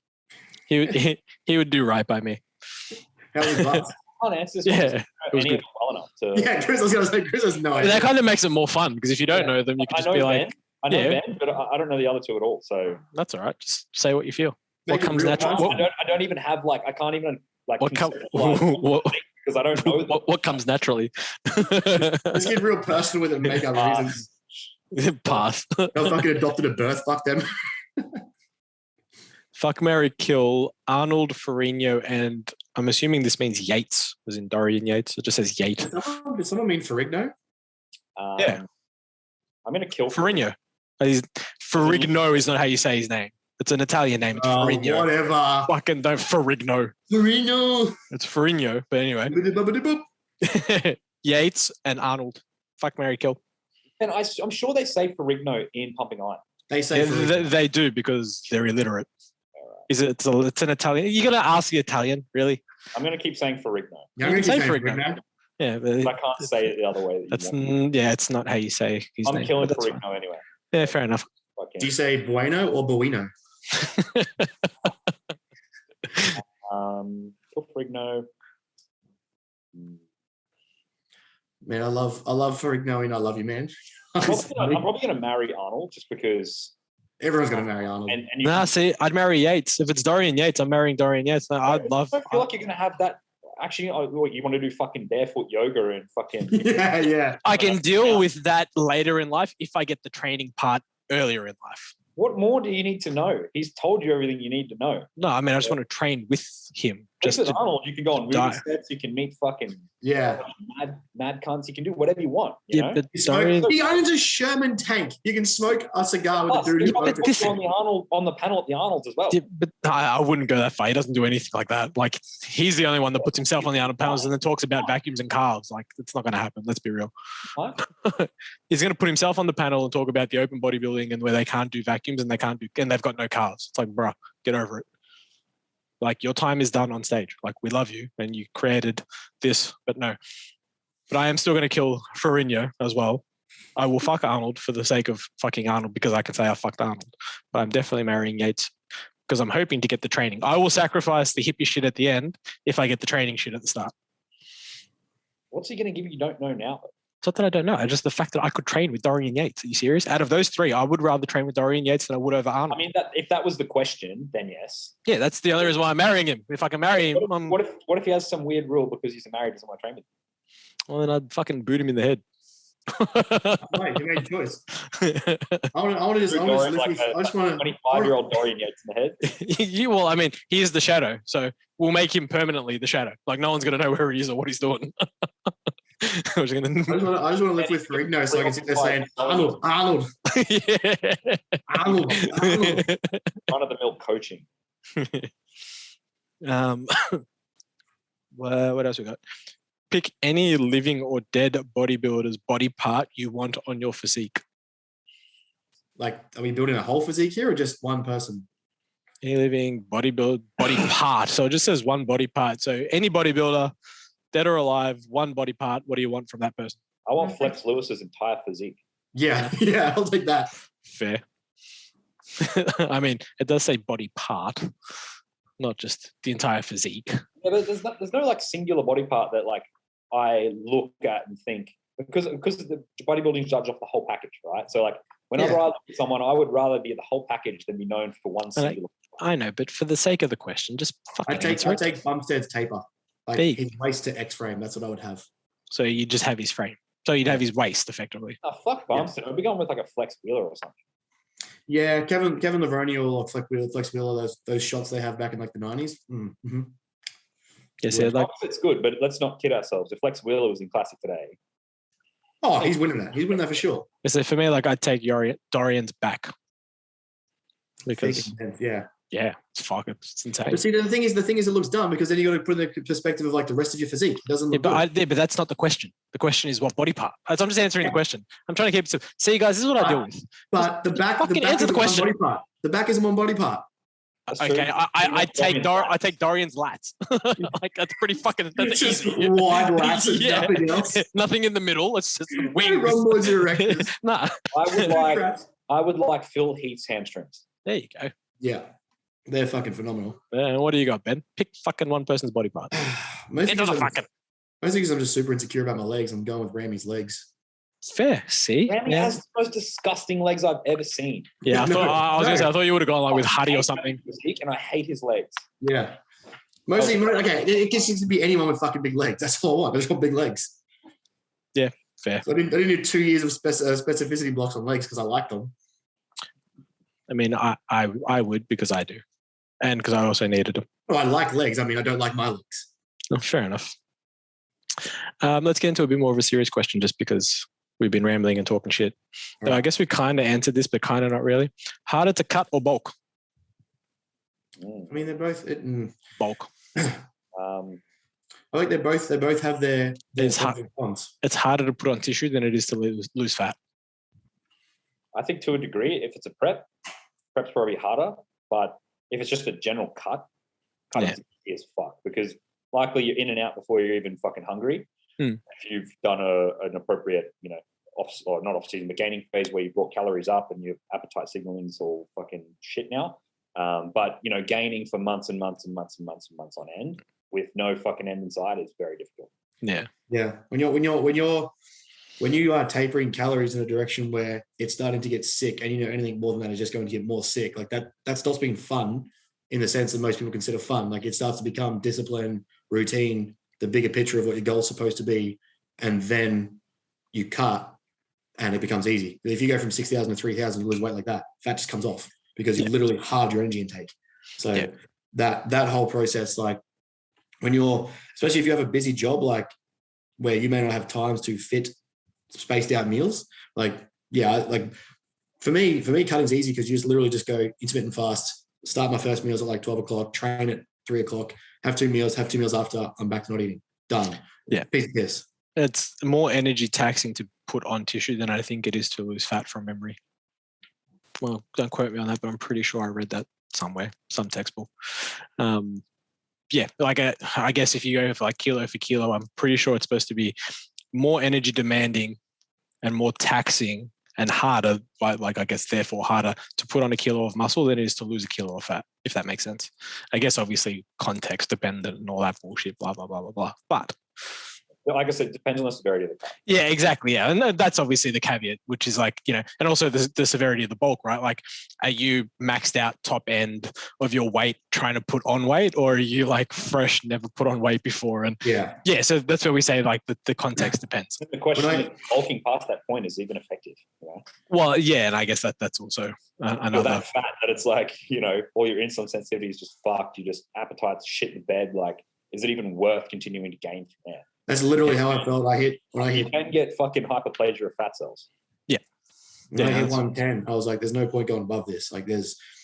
He would do right by me. How was that? Yeah, it was good. Well enough to... Yeah, Chris was going to say, Chris has no idea. That kind of makes it more fun because if you don't know them, you can just be like, I know Ben, but I don't know the other 2 at all. So that's all right. Just say what you feel. Make what comes natural? I don't even have I can't even because I don't know what comes naturally. Let's get real personal with it and make our reasons. Pass. They'll fucking adopted at birth. Fuck them. Fuck, marry, kill Arnold, Ferrigno, and I'm assuming this means Yates, as in Dorian Yates. It just says Yates. Did someone mean Ferrigno? Yeah. I'm going to kill Ferrigno. Ferrigno is not how you say his name. It's an Italian name. It's Ferrigno. Whatever. Fucking don't Ferrigno. Ferrigno. It's Ferrigno. But anyway. Yates and Arnold. Fuck, marry, kill. And I'm sure they say Ferrigno in Pumping Iron. They say they do because they're illiterate. Is it? It's an Italian. You gotta ask the Italian, really. I'm gonna keep saying Ferrigno. Yeah, I'm gonna say keep saying Ferrigno. Ferrigno. Yeah, but I can't say it the other way. It's not how you say his name. I'm killing Ferrigno anyway. Yeah, fair enough. Do you say Bueno or Bueno? Kill Ferrigno. Man, I love Ferrigno and I love you, man. I'm probably gonna marry Arnold just because everyone's gonna marry Arnold. See, I'd marry Yates. If it's Dorian Yates, I'm marrying Dorian Yates. I feel like you're gonna have that. Actually, you want to do fucking barefoot yoga and fucking yeah. I can deal with that later in life if I get the training part earlier in life. What more do you need to know? He's told you everything you need to know. No, I mean I just want to train with him. Just with Arnold, you can go on movie sets. You can meet fucking mad cunts. You can do whatever you want. You know? But he owns a Sherman tank. You can smoke a cigar with a dude. On the panel at the Arnold's as well. Yeah, but I wouldn't go that far. He doesn't do anything like that. Like he's the only one that puts himself on the Arnold panels and then talks about vacuums and carbs. Like it's not going to happen. Let's be real. He's going to put himself on the panel and talk about the open bodybuilding and where they can't do vacuums and they've got no carbs. It's like, bruh, get over it. Like your time is done on stage. Like we love you and you created this, but no. But I am still going to kill Ferrigno as well. I will fuck Arnold for the sake of fucking Arnold because I can say I fucked Arnold. But I'm definitely marrying Yates because I'm hoping to get the training. I will sacrifice the hippie shit at the end if I get the training shit at the start. What's he going to give you don't know now? It's not that I don't know. It's just the fact that I could train with Dorian Yates. Are you serious? Out of those three, I would rather train with Dorian Yates than I would over Arnold. I mean, if that was the question, then yes. Yeah, that's the only reason why I'm marrying him. If I can marry him, what if he has some weird rule because he's married doesn't want to train with him? Well, then I'd fucking boot him in the head. Right, you made a choice. I want to just 25-year-old Dorian Yates in the head. Well, I mean, he is the shadow, so we'll make him permanently the shadow. Like no one's going to know where he is or what he's doing. I just want to live with Ferrigno so I can sit there saying, Arnold. Arnold. Run-of-the-mill coaching. What else we got? Pick any living or dead bodybuilder's body part you want on your physique. Like, are we building a whole physique here or just one person? Any living body part. So it just says one body part. So any bodybuilder, dead or alive, one body part. What do you want from that person? I want Flex Lewis's entire physique. Yeah, I'll take that. Fair. I mean, it does say body part, not just the entire physique. Yeah, but there's no like singular body part that like I look at and think because the bodybuilding judge off the whole package, right? So like whenever I look at someone, I would rather be the whole package than be known for one singular. I know, but for the sake of the question, just fucking answer it. I take Bumstead's taper. Like his waist to X frame. That's what I would have. So you just have his frame. So you'd have his waist effectively. Oh, fuck Bumstead. I'd be going with like a Flex Wheeler or something. Yeah, Kevin Lavernial or Flex Wheeler, those shots they have back in like the 90s. Mm-hmm. Yes, yeah, like it's good, but let's not kid ourselves. If Flex Wheeler was in Classic today. Oh, he's winning that. He's winning that for sure. So for me, like I'd take Dorian's back. Because it's insane. But see, the thing is, it looks dumb because then you got to put in the perspective of like the rest of your physique. It doesn't look but that's not the question. The question is what body part. So I'm just answering the question. I'm trying to keep it. See, guys, this is what I deal with. But the back answer the question. Body part. The back is one body part. Okay, I take Dorian's lats. Like that's pretty fucking. That's just easy. Wide lats and nothing else. Nothing in the middle. It's just wings. Rhomboids and erectors. Nah. I would like Phil Heath's hamstrings. There you go. Yeah, they're fucking phenomenal. What do you got, Ben? Pick fucking one person's body part. Mostly because I'm just super insecure about my legs. I'm going with Ramy's legs. Fair. See, Ramy has the most disgusting legs I've ever seen. Yeah, I thought you would have gone like with Huddy or something. And I hate his legs. Yeah. Mostly, okay. It just needs to be anyone with fucking big legs. That's all I want. I just want big legs. Yeah, fair. So I didn't do 2 years of specificity blocks on legs because I like them. I mean, I would because I do, and because I also needed them. Oh, I like legs. I mean, I don't like my legs. Oh, fair enough. Let's get into a bit more of a serious question, just because we've been rambling and talking shit. Right. I guess we kind of answered this, but kind of not really. Harder to cut or bulk? I mean, they're both bulk. I think they both have their cons. It's harder to put on tissue than it is to lose fat. I think to a degree, if it's a prep's probably harder. But if it's just a general cut is easy as fuck, because likely you're in and out before you're even fucking hungry. If you've done an appropriate, not off season, but gaining phase where you brought calories up and your appetite signaling's all fucking shit now. But gaining for months and months and months and months and months on end with no fucking end in sight is very difficult. Yeah. When you are tapering calories in a direction where it's starting to get sick, and anything more than that is just going to get more sick, like that stops being fun in the sense that most people consider fun. Like it starts to become discipline, routine, the bigger picture of what your goal's supposed to be, and then you cut and it becomes easy. If you go from 6,000 to 3,000, you lose weight like that, fat just comes off because you've literally halved your energy intake. So that whole process, like when especially if you have a busy job, like where you may not have times to fit spaced out meals, like for me cutting's easy because you just literally just go intermittent fast, start my first meals at like 12 o'clock, train at 3 o'clock, have two meals after, I'm back to not eating. Done. Piece of piss. It's more energy taxing to put on tissue than I think it is to lose fat from memory. Well, don't quote me on that, but I'm pretty sure I read that somewhere, some textbook. I guess if you go for like kilo for kilo, I'm pretty sure it's supposed to be more energy demanding and more taxing and harder, therefore harder to put on a kilo of muscle than it is to lose a kilo of fat, if that makes sense. I guess obviously context dependent and all that bullshit, blah, blah, blah, blah, blah. But like I said, it depends on the severity of the cut. Yeah, exactly. Yeah. And that's obviously the caveat, which is like, and also the severity of the bulk, right? Like, are you maxed out top end of your weight trying to put on weight, or are you like fresh, never put on weight before? And so that's where we say like the context depends. The question is, bulking past that point is even effective. Well, yeah. And I guess that's also another. That fat that it's like, all your insulin sensitivity is just fucked. You just appetite's shit in bed. Like, is it even worth continuing to gain from there? That's literally how I felt. You can get fucking hyperplasia of fat cells. When I hit 110, I was like, there's no point going above this. Like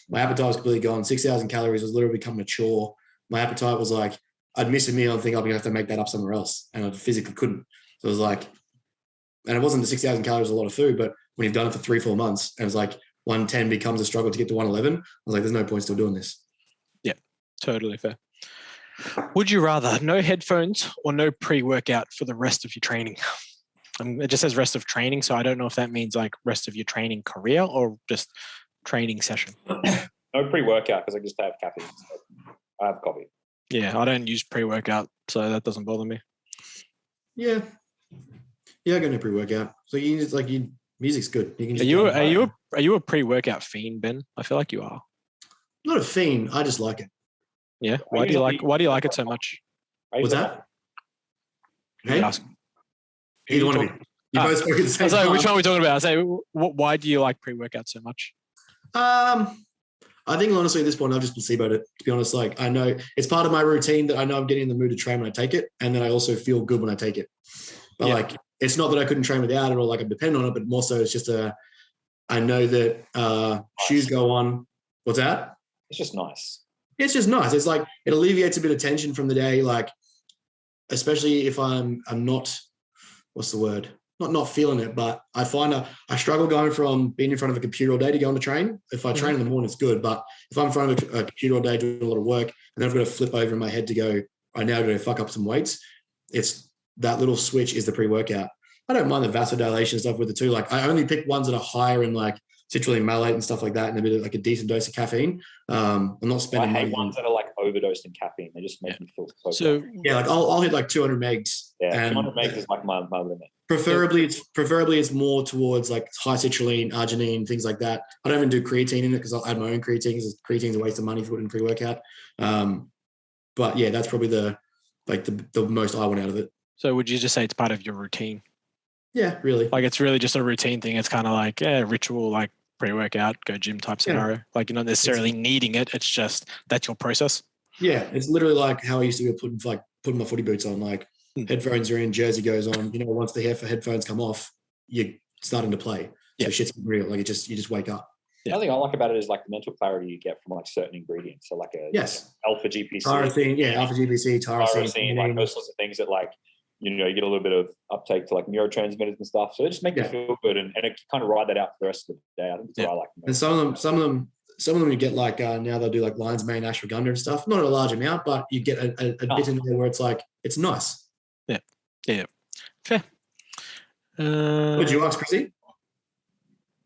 my appetite was completely gone. 6,000 calories was literally becoming a chore. My appetite was like, I'd miss a meal and think I'm going to have to make that up somewhere else. And I physically couldn't. So it was like, and it wasn't the 6,000 calories a lot of food, but when you've done it for 3-4 months, and it was like 110 becomes a struggle to get to 111. I was like, there's no point still doing this. Yeah, totally fair. Would you rather no headphones or no pre-workout for the rest of your training? It just says rest of training, so I don't know if that means like rest of your training career or just training session. No pre-workout because I just have caffeine. So I have coffee. Yeah, I don't use pre-workout, so that doesn't bother me. Yeah, I got no pre-workout. So you just music's good. You can just are you a pre-workout fiend, Ben? I feel like you are. Not a fiend. I just like it. Yeah. Why do you like it so much? What's that? Hey? Either one of you. You both spoke at the same time. Which one are we talking about? I say, why do you like pre-workout so much? I think honestly at this point I've just placeboed it. To be honest, like I know it's part of my routine that I know I'm getting in the mood to train when I take it, and then I also feel good when I take it. But like it's not that I couldn't train without it or like I depend on it, but more so it's just I know that shoes go on. What's that? It's just nice. It's just nice. It's like it alleviates a bit of tension from the day, like especially if I'm not, what's the word? Not feeling it, but I find I struggle going from being in front of a computer all day to go on the train. If I train in the morning, it's good, but if I'm in front of a computer all day doing a lot of work, and then I've got to flip over in my head to go, I now got to fuck up some weights. It's that little switch is the pre-workout. I don't mind the vasodilation stuff with it too. Like I only pick ones that are higher in like citrulline malate and stuff like that, and a bit of like a decent dose of caffeine. I'm not spending. I hate ones that are like overdosed in caffeine. They just make me feel so yeah, like I'll hit like 200 megs. Yeah, 200 megs is like my limit. Preferably it's more towards like high citrulline, arginine, things like that. I don't even do creatine in it because I'll add my own creatine because creatine's a waste of money for putting pre-workout. But yeah, that's probably the most I want out of it. So would you just say it's part of your routine? Yeah, really. Like it's really just a routine thing. It's kind of like ritual, like pre-workout, go gym type scenario. Yeah. Like you're not necessarily needing it. It's just that's your process. Yeah, it's literally like how I used to go putting my footy boots on. Like headphones are in, jersey goes on. Once the headphones come off, you're starting to play. So shit's real. Like you just wake up. The other thing I like about it is like the mental clarity you get from like certain ingredients. So like alpha GPC, alpha GPC, tyrosine, like those sorts of things that like, you get a little bit of uptake to like neurotransmitters and stuff. So it just makes you feel good, and it kind of ride that out for the rest of the day. I think that's what I like. And some of them you get like now they'll do like lion's mane, ashwagandha and stuff. Not a large amount, but you get a bit in there where it's like it's nice. Yeah. Fair. What did you ask, Chrissy?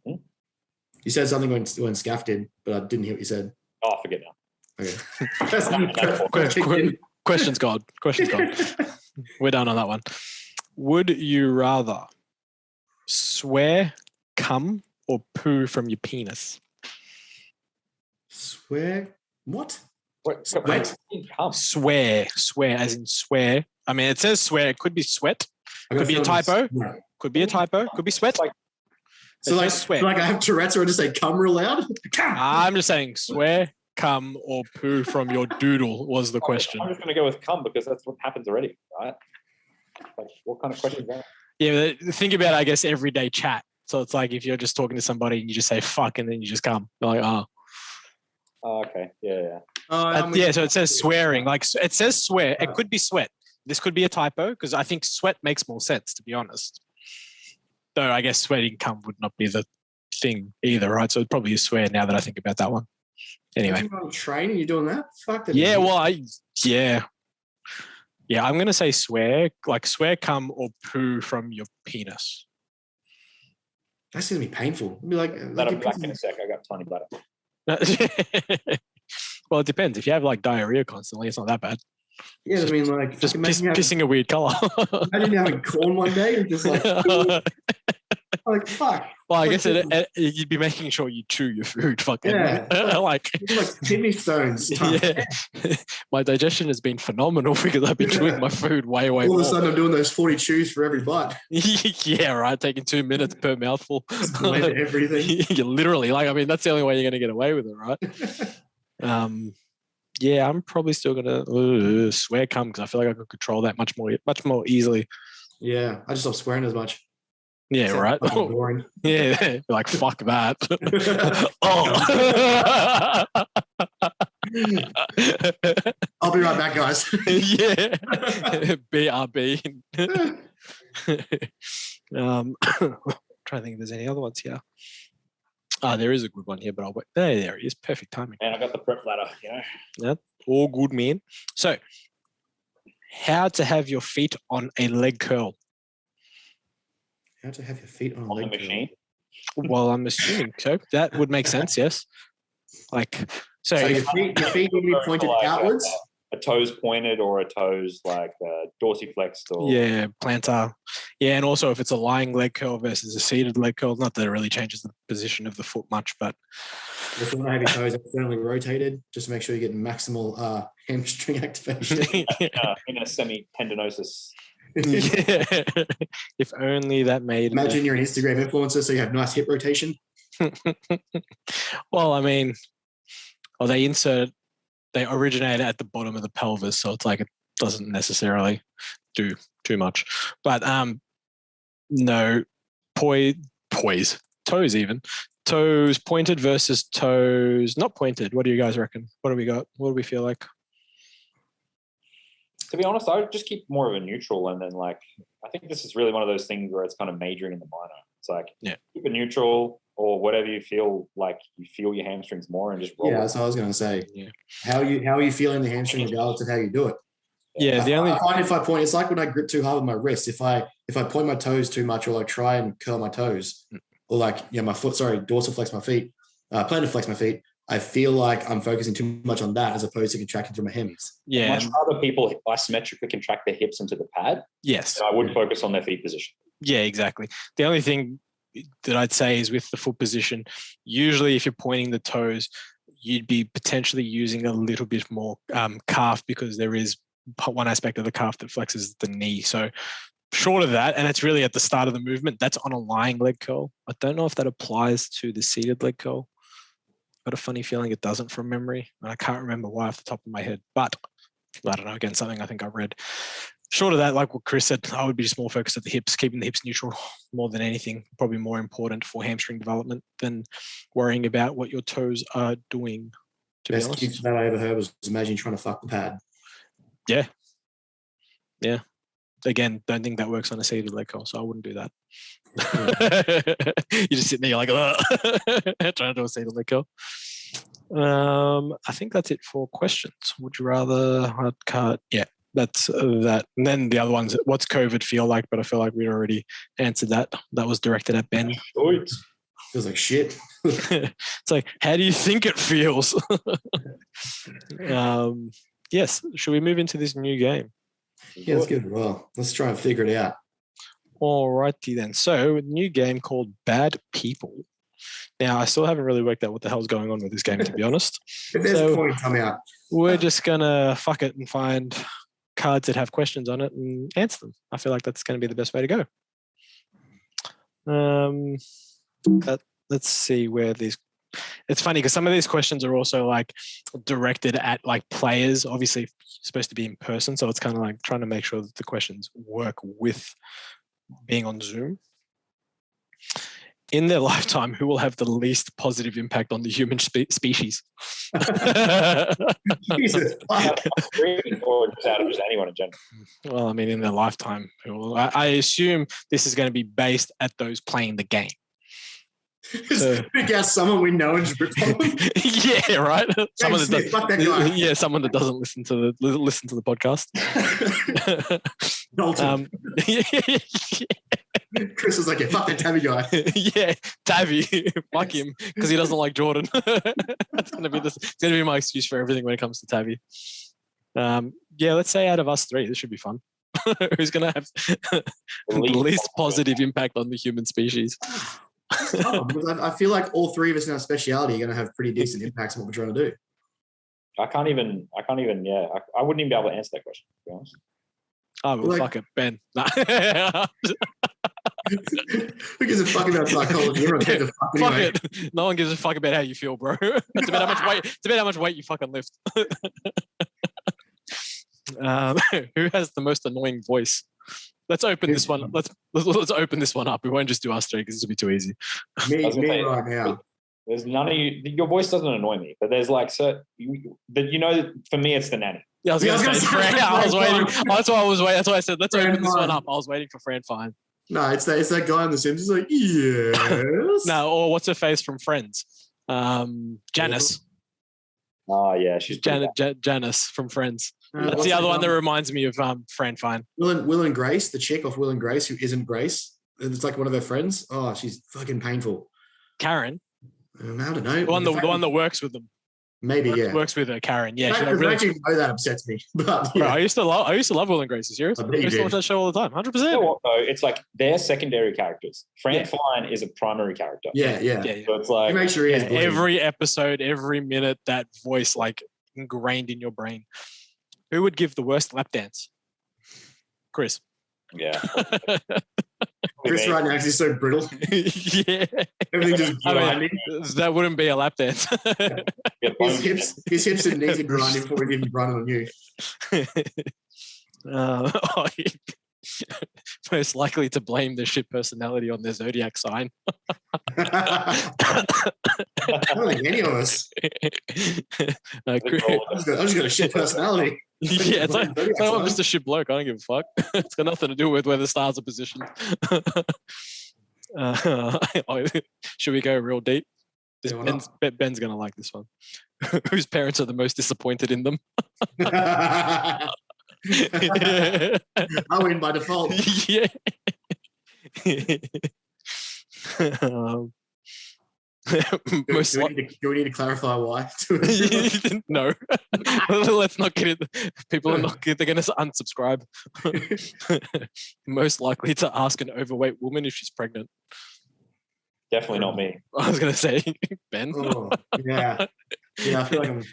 You said something when Scaff did, but I didn't hear what you said. Oh, I forget now. Okay. Question's gone. We're done on that one. Would you rather swear, cum, or poo from your penis? Swear? What? Sweat? Swear as in swear. I mean, it says swear. It could be sweat. Could be a typo. Could be a typo. Could be sweat. So like, swear. Like I have Tourette's, or I just say cum real loud? I'm just saying swear, cum, or poo from your doodle was the question. I'm just going to go with cum because that's what happens already, right? Like, what kind of question is that? Yeah, think about, I guess, everyday chat. So it's like if you're just talking to somebody and you just say fuck and then you just come. You're like, oh. Oh, okay. Yeah. So it says swearing. Like it says swear. It could be sweat. This could be a typo because I think sweat makes more sense, to be honest. Though I guess sweating cum would not be the thing either, right? So it'd probably be swear now that I think about that one. Anyway. You're on training, you're doing that? Fuck that. Yeah, well, Yeah, I'm going to say swear, like swear, cum, or poo from your penis. That's going to be painful. It'll be like I'll be back in a sec. I got tiny bladder. Well, it depends. If you have like diarrhea constantly, it's not that bad. Yeah, I mean, like just pissing a weird color. Imagine having corn one day and just like, like fuck. Well, I guess you'd be making sure you chew your food. Fucking like kidney stones. Yeah, my digestion has been phenomenal because I've been chewing my food way All more. of a sudden, I'm doing those 40 chews for every bite. Yeah, right. Taking 2 minutes per mouthful. Everything. You literally, like, I mean, that's the only way you're going to get away with it, right? Yeah, I'm probably still gonna swear cum because I feel like I could control that much more easily. Yeah, I just stopped swearing as much. Yeah, right. Boring. Yeah, like fuck that. Oh. I'll be right back, guys. Yeah. BRB. Trying to think if there's any other ones here. There is a good one here, but I'll wait. There it is. Perfect timing. And I got the prep ladder, Yeah, all good, man. So, how to have your feet on a leg curl? How to have your feet on a leg machine? Well, I'm assuming so. That would make sense, yes. Like, so your feet will be pointed outwards. A toes pointed or a toes like dorsiflexed or plantar. Yeah, and also if it's a lying leg curl versus a seated leg curl, not that it really changes the position of the foot much, but if you want to have your toes externally rotated, just make sure you get maximal hamstring activation. In a semi-tendinosis. Yeah. If only that made. Imagine you're an Instagram influencer, so you have nice hip rotation. Well, I mean, they originate at the bottom of the pelvis, so it's like it doesn't necessarily do too much. But no, toes even. Toes pointed versus toes not pointed. What do you guys reckon? What do we got? What do we feel like? To be honest, I would just keep more of a neutral, and then like I think this is really one of those things where it's kind of majoring in the minor. It's like keep it neutral or whatever you feel like you feel your hamstrings more and just roll. Yeah, that's what I was going to say. Yeah. How are you feeling the hamstring regardless of how you do it? Yeah, I find if I point, it's like when I grip too hard with my wrist. If I point my toes too much, or like try and curl my toes, or like my foot, dorsal flex my feet, plantar flex my feet, I feel like I'm focusing too much on that as opposed to contracting through my hems. Yeah, much rather people isometrically contract their hips into the pad. Yes, I would focus on their feet position. Yeah, exactly. The only thing that I'd say is with the foot position, usually if you're pointing the toes, you'd be potentially using a little bit more calf because there is one aspect of the calf that flexes the knee. So short of that, and it's really at the start of the movement, that's on a lying leg curl. I don't know if that applies to the seated leg curl. Got a funny feeling it doesn't from memory. And I can't remember why off the top of my head, but I don't know, again, something I think I read. Short of that, like what Chris said, I would be just more focused at the hips, keeping the hips neutral more than anything. Probably more important for hamstring development than worrying about what your toes are doing. To Best be honest, gig that I ever heard was imagine trying to fuck the pad. Yeah. Again, don't think that works on a seated leg curl, so I wouldn't do that. You're just sitting there, you're like, trying to do a seated leg curl. I think that's it for questions. Would you rather hard cut? Yeah, that's that. And then the other ones, what's COVID feel like? But I feel like we'd already answered that. That was directed at Ben. Feels like shit. It's like, how do you think it feels? Yes. Should we move into this new game? Yeah, let's give it a whirl. Let's try and figure it out. All righty then. So, a new game called Bad People. Now, I still haven't really worked out what the hell's going on with this game, to be honest. If there's points, I'm out. We're just going to fuck it and find cards that have questions on it and answer them. I feel like that's going to be the best way to go. Let's see where these... It's funny because some of these questions are also like directed at like players, obviously supposed to be in person. So it's kind of like trying to make sure that the questions work with being on Zoom. In their lifetime, who will have the least positive impact on the human species? Jesus. Or just out of just anyone in general? Well, I mean, in their lifetime. I assume this is going to be based at those playing the game. So, guess someone we know and just rip on them. Yeah, right. Someone Smith, fuck that guy. Yeah, someone that doesn't listen to the podcast. Dalton. Chris was like, yeah, fuck that Tabby guy. Yeah, Tabby, fuck him, because he doesn't like Jordan. It's gonna be my excuse for everything when it comes to Tabby. Yeah, let's say out of us three, this should be fun. Who's gonna have the least positive impact on the human species? Because I feel like all three of us in our speciality are going to have pretty decent impacts on what we're trying to do. I can't even, yeah. I wouldn't even be able to answer that question, to be honest. Oh, well, fuck it, Ben. Who gives a fuck about psychology? Everyone gives a fuck anyway. Fuck it. No one gives a fuck about how you feel, bro. It's about how much weight you fucking lift. Who has the most annoying voice? Let's open this one. Let's open this one up. We won't just do us three because this will be too easy. Me right now. There's none of you. Your voice doesn't annoy me, but there's like for me, it's the nanny. Yeah, I was going to say Fran. I was waiting. That's why I was waiting. That's why I said let's open this one up. I was waiting for Fran Fine. No, it's that guy on The Sims. He's like, yes. No, or what's her face from Friends? Janice. Oh yeah, she's Janice from Friends. That's the other one that reminds me of Fran Fine. Will and Grace, the chick off Will and Grace who isn't Grace. It's like one of her friends. Oh, she's fucking painful. Karen. I don't know. The one that works with them. Maybe, yeah. Works with her, Karen. Yeah, I actually know that upsets me. But yeah. Bro, I used to love Will and Grace. Are you serious? I used to watch that show all the time. 100%. You know what, though? It's like they're secondary characters. Fran Fine is a primary character. Yeah. So it's like make sure he is every episode, every minute, that voice like ingrained in your brain. Who would give the worst lap dance? Chris. Yeah. Chris right now is so brittle. Yeah. Everything just grinding. That wouldn't be a lap dance. His hips and knees are grinding before we even grind on you. Most likely to blame the shit personality on their zodiac sign. I don't think any of us. I just got a shit personality. Yeah, it's like I'm just a shit bloke. I don't give a fuck. It's got nothing to do with where the stars are positioned. Should we go real deep? Ben's going to like this one. Whose parents are the most disappointed in them? I win by default. Yeah. Do we need to clarify why? No. Let's not get it. People are not. They're going to unsubscribe. Most likely to ask an overweight woman if she's pregnant. Definitely not me. I was going to say Ben. Oh, yeah. I feel like I'm.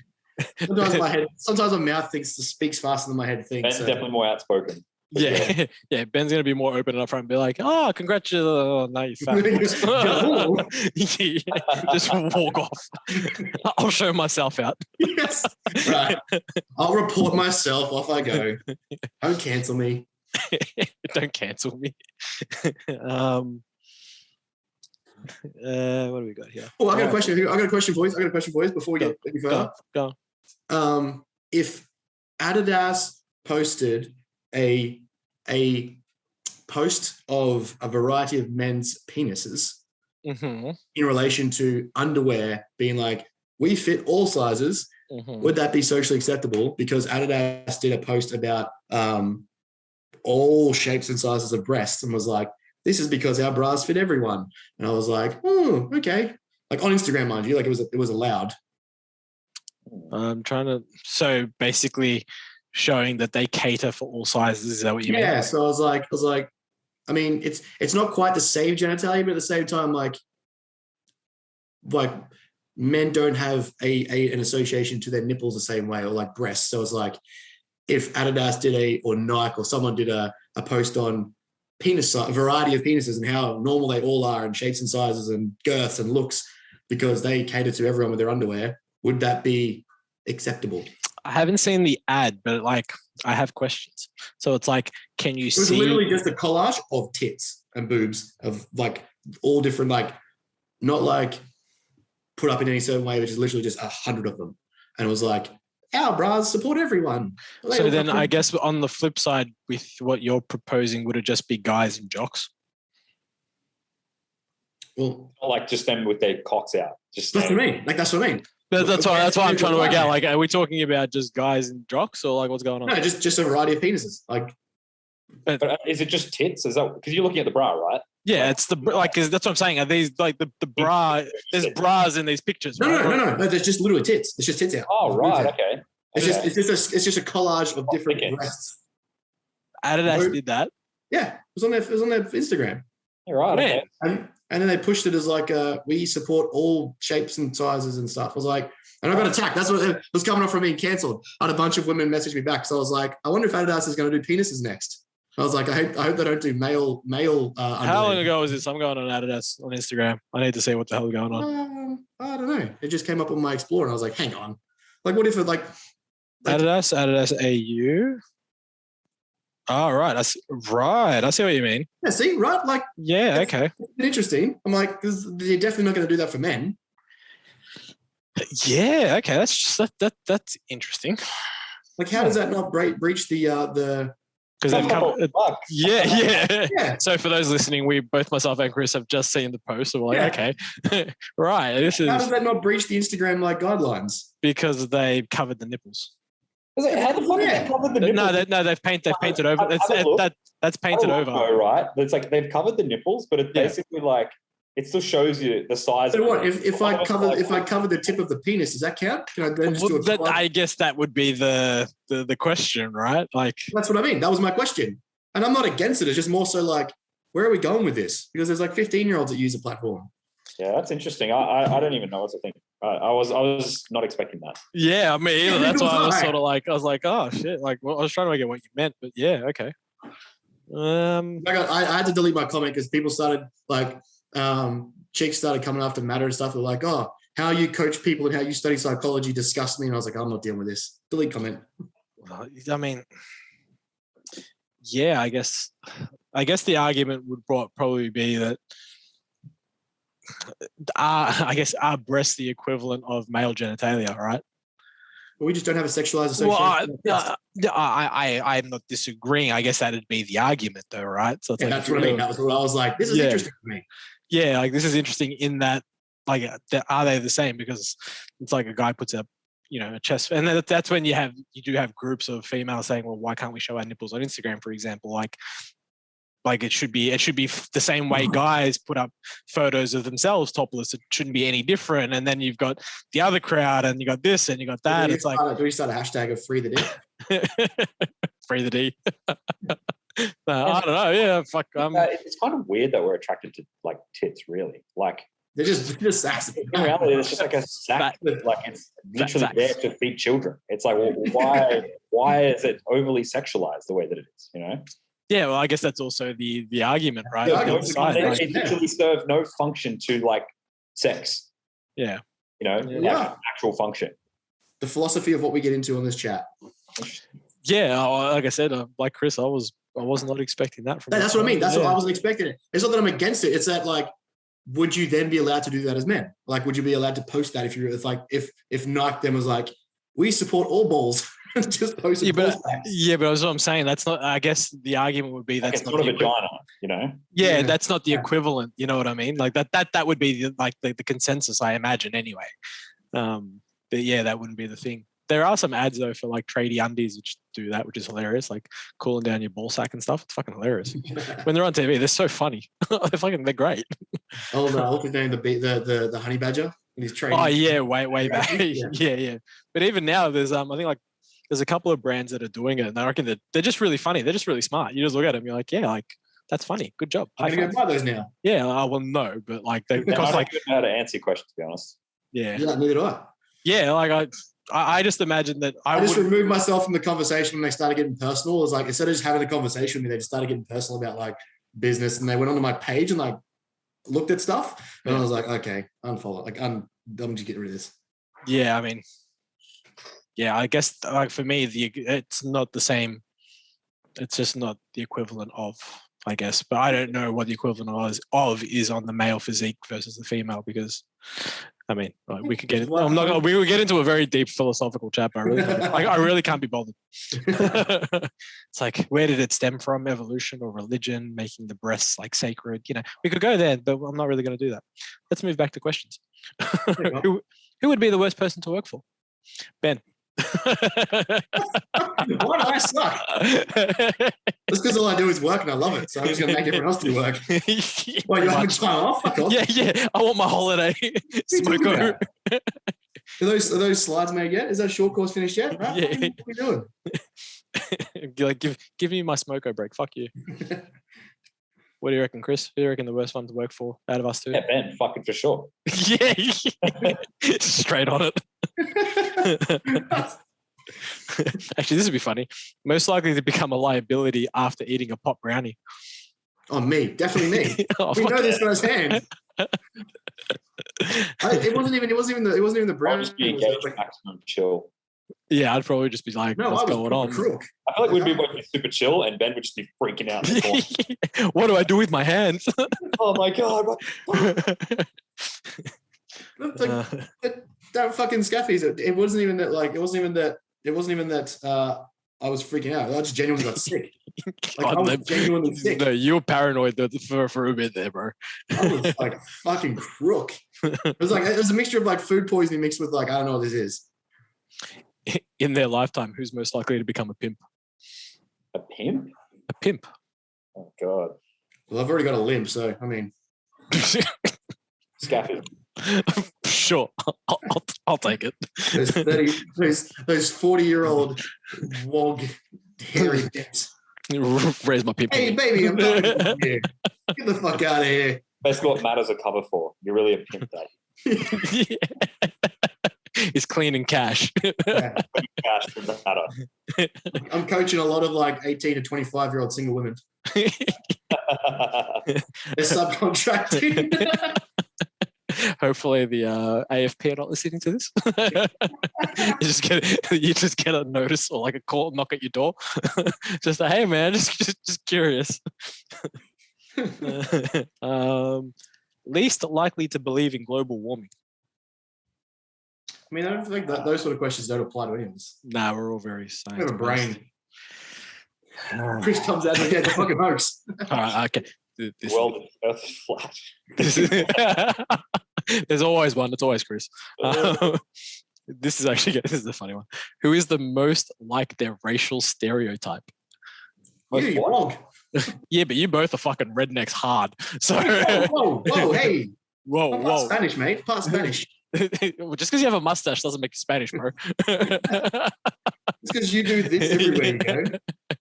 Sometimes my mouth speaks faster than my head thinks. Ben's definitely more outspoken. Yeah, yeah. Ben's gonna be more open up front and be like, "Oh, congratulations! Oh, no, you fat." Yeah, just walk off. I'll show myself out. Yes, right. I'll report myself. Off I go. Don't cancel me. Don't cancel me. What do we got here? Oh, I got a question. I got a question for you. Before we get any further. Go. If Adidas posted a post of a variety of men's penises in relation to underwear, being like, we fit all sizes, would that be socially acceptable? Because Adidas did a post about all shapes and sizes of breasts and was like, this is because our bras fit everyone. And I was like, oh, okay. Like on Instagram, mind you, like it was allowed. I'm trying to, so basically showing that they cater for all sizes. Is that what you mean? Yeah. So I was like, I mean, it's not quite the same genitalia, but at the same time, like men don't have an association to their nipples the same way, or like breasts. So it's like if Adidas or Nike or someone did a post on penis size, a variety of penises and how normal they all are and shapes and sizes and girths and looks because they cater to everyone with their underwear, would that be acceptable? I haven't seen the ad, but like I have questions. So it's like, can you see? It was literally just a collage of tits and boobs of like all different, like not like put up in any certain way, which is literally just 100 of them. And it was like, our bras support everyone. So then I guess on the flip side with what you're proposing, would it just be guys and jocks? Well, like just them with their cocks out. Just that's what I mean. Like that's what I mean. But that's why I'm trying to work out. Like, are we talking about just guys and jocks, or like what's going on? No, just a variety of penises. Like, but is it just tits? Is that because you're looking at the bra, right? Yeah, it's the like. Cause that's what I'm saying. Are these like the bra? There's bras in these pictures. No, right? no. There's just literally tits. There's just tits out. Oh, right. Okay. It's just a collage of different breasts. Adidas did that. Yeah, it was on their Instagram. You're right. Okay. And then they pushed it as like, we support all shapes and sizes and stuff. I was like, and I got attacked. That's what it was coming off from being cancelled. I had a bunch of women message me back. So I was like, I wonder if Adidas is going to do penises next. I was like, I hope they don't do male. How long ago was this? I'm going on Adidas on Instagram. I need to see what the hell is going on. I don't know. It just came up on my Explorer. And I was like, hang on. Like, what if it like Adidas AU? Oh, right. That's right. I see what you mean. Yeah, see, right? Like, yeah, okay. Interesting. I'm like, because you're definitely not going to do that for men. Yeah, okay. That's interesting. Like, how does that not breach the? Because they've covered. Yeah. So for those listening, both myself and Chris have just seen the post. So we're like, okay, right. How does that not breach the Instagram like guidelines? Because they covered the nipples. How the fuck they covered the nipples? No, they've painted over. That's painted over. Right? It's like they've covered the nipples, but it's basically like it still shows you the size. So what if I cover the tip of the penis? Does that count? Can I then just do a I guess that would be the question, right? Like that's what I mean. That was my question, and I'm not against it. It's just more so like, where are we going with this? Because there's like 15-year-olds that use the platform. Yeah, that's interesting. I don't even know what to think. I was not expecting that. Yeah, I mean, either. That's why I was sort of like, oh shit, like I was trying to get what you meant, but yeah, okay. I had to delete my comment because people started like, chicks started coming after Matter and stuff. They're like, oh, how you coach people and how you study psychology disgusts me. And I was like, I'm not dealing with this. Delete comment. I mean, yeah, I guess the argument would probably be that. I guess are breasts the equivalent of male genitalia, right? But we just don't have a sexualized association. Well, I'm not disagreeing. I guess that'd be the argument, though, right? So it's like, that's what I mean. That was what I was like. This is interesting to me. Yeah, like this is interesting in that, like, are they the same? Because it's like a guy puts up, a chest, and that's when you do have groups of females saying, well, why can't we show our nipples on Instagram, for example? Like it should be the same way guys put up photos of themselves topless. It shouldn't be any different. And then you've got the other crowd, and you got this, and you got that. It's like, do we start a hashtag of free the D? Free the D. I don't know. Yeah, fuck. It's kind of weird that we're attracted to like tits, really. Like They're just sacks. In reality, it's just like a sack that, like, it's literally there to feed children. It's like, well, why is it overly sexualized the way that it is? You know? Yeah, well, I guess that's also the argument, right? Yeah, it literally serves no function to like sex. Yeah, you know, actual function. The philosophy of what we get into on this chat. Yeah, like I said, like Chris, I was not expecting that from. That's what I mean. That's what I wasn't expecting. It's not that I'm against it. It's that, like, would you then be allowed to do that as men? Like, would you be allowed to post that if Nike then was like, we support all balls, just post it? But that's what I'm saying. That's not. I guess the argument would be that's like not a vagina, you know. Yeah, that's not the equivalent. You know what I mean? Like that would be the consensus, I imagine, anyway. But yeah, that wouldn't be the thing. There are some ads though for like tradie undies which do that, which is hilarious, like cooling down your ball sack and stuff. It's fucking hilarious. When they're on TV, they're so funny. They're great. Oh no, what's his name? The honey badger and he's trading. Oh yeah, way back. Yeah. But even now, there's I think like there's a couple of brands that are doing it, and I reckon that they're just really funny. They're just really smart. You just look at them, you're like, yeah, like that's funny. Good job. I'm gonna go buy those now. Yeah, well, no, but like they cost like. I don't know how to answer your question, to be honest. Yeah. Neither do I. Yeah, like I just imagine that I just removed myself from the conversation when they started getting personal. It was like, instead of just having a conversation with me, they just started getting personal about like business, and they went onto my page and like looked at stuff, and I was like, okay, unfollow. Like I'm just getting rid of this. Yeah, I mean, yeah, I guess like for me, it's not the same. It's just not the equivalent of, I guess. But I don't know what the equivalent of is on the male physique versus the female, because I mean, we could get it. We would get into a very deep philosophical chat, but I really can't be bothered. It's like, where did it stem from? Evolution or religion, making the breasts like sacred? You know, we could go there, but I'm not really going to do that. Let's move back to questions. Who would be the worst person to work for? Ben. Why do I suck? That's because all I do is work and I love it. So I'm just going to make everyone else do work. Well, you having time off? Fuck off. Yeah. I want my holiday. Smoko. Are those slides made yet? Is that short course finished yet? Right? Yeah. What are we doing? Like, give me my smoko break. Fuck you. What do you reckon, Chris? Who do you reckon the worst one to work for out of us two? Yeah, Ben, fucking for sure. Yeah. Straight on it. Actually, this would be funny. Most likely to become a liability after eating a pot brownie. Oh, me. Definitely me. We know this firsthand. It wasn't even the brownie. Just be engaged, maximum chill. Yeah, I'd probably just be like, no, what's going on? Crook. I feel like we'd be working super chill and Ben would just be freaking out. What do I do with my hands? Oh my God. That fucking scaffies. It wasn't even that I was freaking out. I just genuinely got sick. Like, I was genuinely sick. No, you were paranoid for a bit there, bro. I was like a fucking crook. It was a mixture of like food poisoning mixed with like, I don't know what this is. In their lifetime, who's most likely to become a pimp? A pimp? A pimp. Oh God. Well, I've already got a limp, so I mean. Scaffold. Sure, I'll take it. Those 40-year-old wog hairy bits. Raise my pimp. Hey, baby, I'm talking to you. Get the fuck out of here. Basically, what matters a cover for. You're really a pimp, Dad. He's cleaning cash. Cash doesn't matter. I'm coaching a lot of like 18 to 25-year-old single women. They're subcontracting. Hopefully the AFP are not listening to this. you just get a notice or like a call, knock at your door. Just hey man, just curious. Least likely to believe in global warming. I mean, I don't think that those sort of questions don't apply to any of us. Nah, we're all very science. We have a brain. Chris comes out and gets a fucking hoax. All right, okay. The Earth is flat. There's always one. It's always Chris. This is a funny one. Who is the most like their racial stereotype? You're wrong. Yeah, but you both are fucking rednecks hard. So whoa, hey. Whoa. Spanish, mate. Part Spanish. Well, just because you have a mustache doesn't make you Spanish, bro. It's because you do this everywhere you go.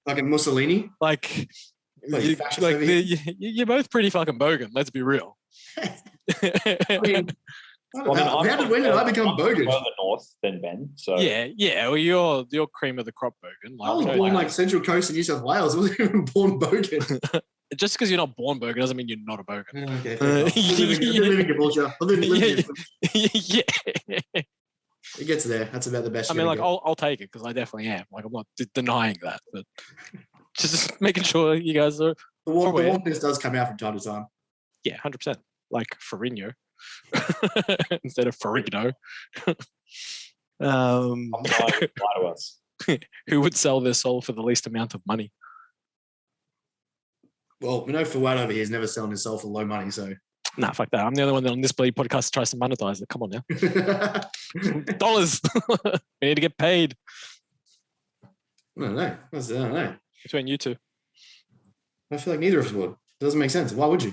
Fucking Mussolini. Like, You're both pretty fucking bogan. Let's be real. I mean, when did I become bogan? Further north than Ben. So yeah. Well, you're cream of the crop bogan. I was born like Central Coast of New South Wales. I wasn't even born bogan. Just because you're not born bogan doesn't mean you're not a bogan. Okay, I live in Caboolture. Yeah. It gets there. That's about the best. I mean, like, I'll take it because I definitely am. Like, I'm not denying that, but just making sure you guys are. The warmness does come out from time to time. Yeah, 100%. Like Farino instead of Farino. Lie to us. Who would sell their soul for the least amount of money? Well, we know Fawad over here is never selling his soul for low money, so. Nah, fuck that. I'm the only one that on this bloody podcast tries to monetize it. Come on now. Dollars. We need to get paid. I don't know. I don't know. Between you two. I feel like neither of us would. It doesn't make sense. Why would you?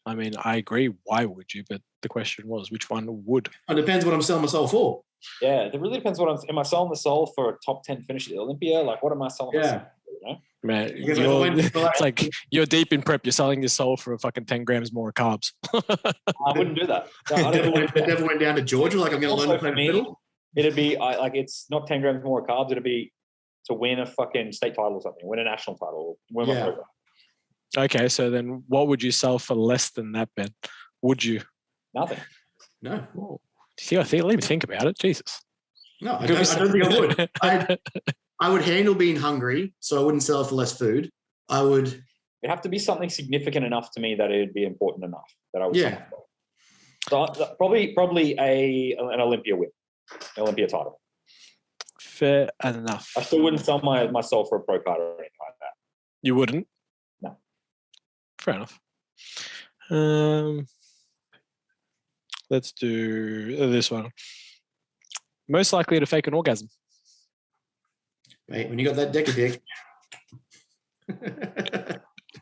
I mean, I agree. Why would you? But the question was, which one would? It depends what I'm selling my soul for. Yeah, it really depends what am I selling the soul for a top 10 finish at Olympia? Like, what am I selling my soul for, you know? Man, it's like you're deep in prep. You're selling your soul for fucking 10 grams more of carbs. I wouldn't do that. No, never went down to Georgia. Like I'm going to learn to play fiddle. It'd be like it's not 10 grams more of carbs. It'd be to win a fucking state title or something, win a national title. Win my program. Okay, so then what would you sell for less than that, Ben? Would you? Nothing. No. Oh, let me think about it. Jesus. No, I don't think I would. I would handle being hungry, so I wouldn't sell it for less food. I would. It'd have to be something significant enough to me that it'd be important enough that I would. Yeah. So probably an Olympia win, an Olympia title. Fair enough. I still wouldn't sell my soul for a pro card or anything like that. You wouldn't? No. Fair enough. Let's do this one. Most likely to fake an orgasm. Mate, when you got that deck of dick.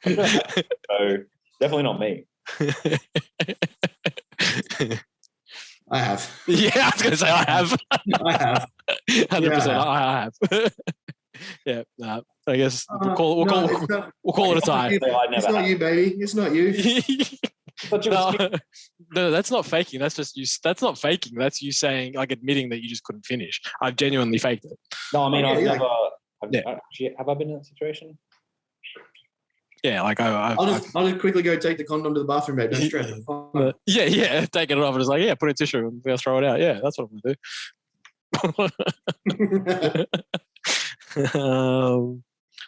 So definitely not me. I have. Yeah, I was going to say I have. I have. 100%. Yeah. I have. Yeah, I guess we'll call it a tie. It's not you, baby. It's not you. No, that's not faking. That's just you. That's not faking. That's you saying, like, admitting that you just couldn't finish. I've genuinely faked it. No, I mean, have I been in that situation? Yeah, like I'll just quickly go take the condom to the bathroom, babe. Don't stress. Yeah, taking it off and it's like, yeah, put it in tissue and we'll throw it out. Yeah, that's what I'm gonna do.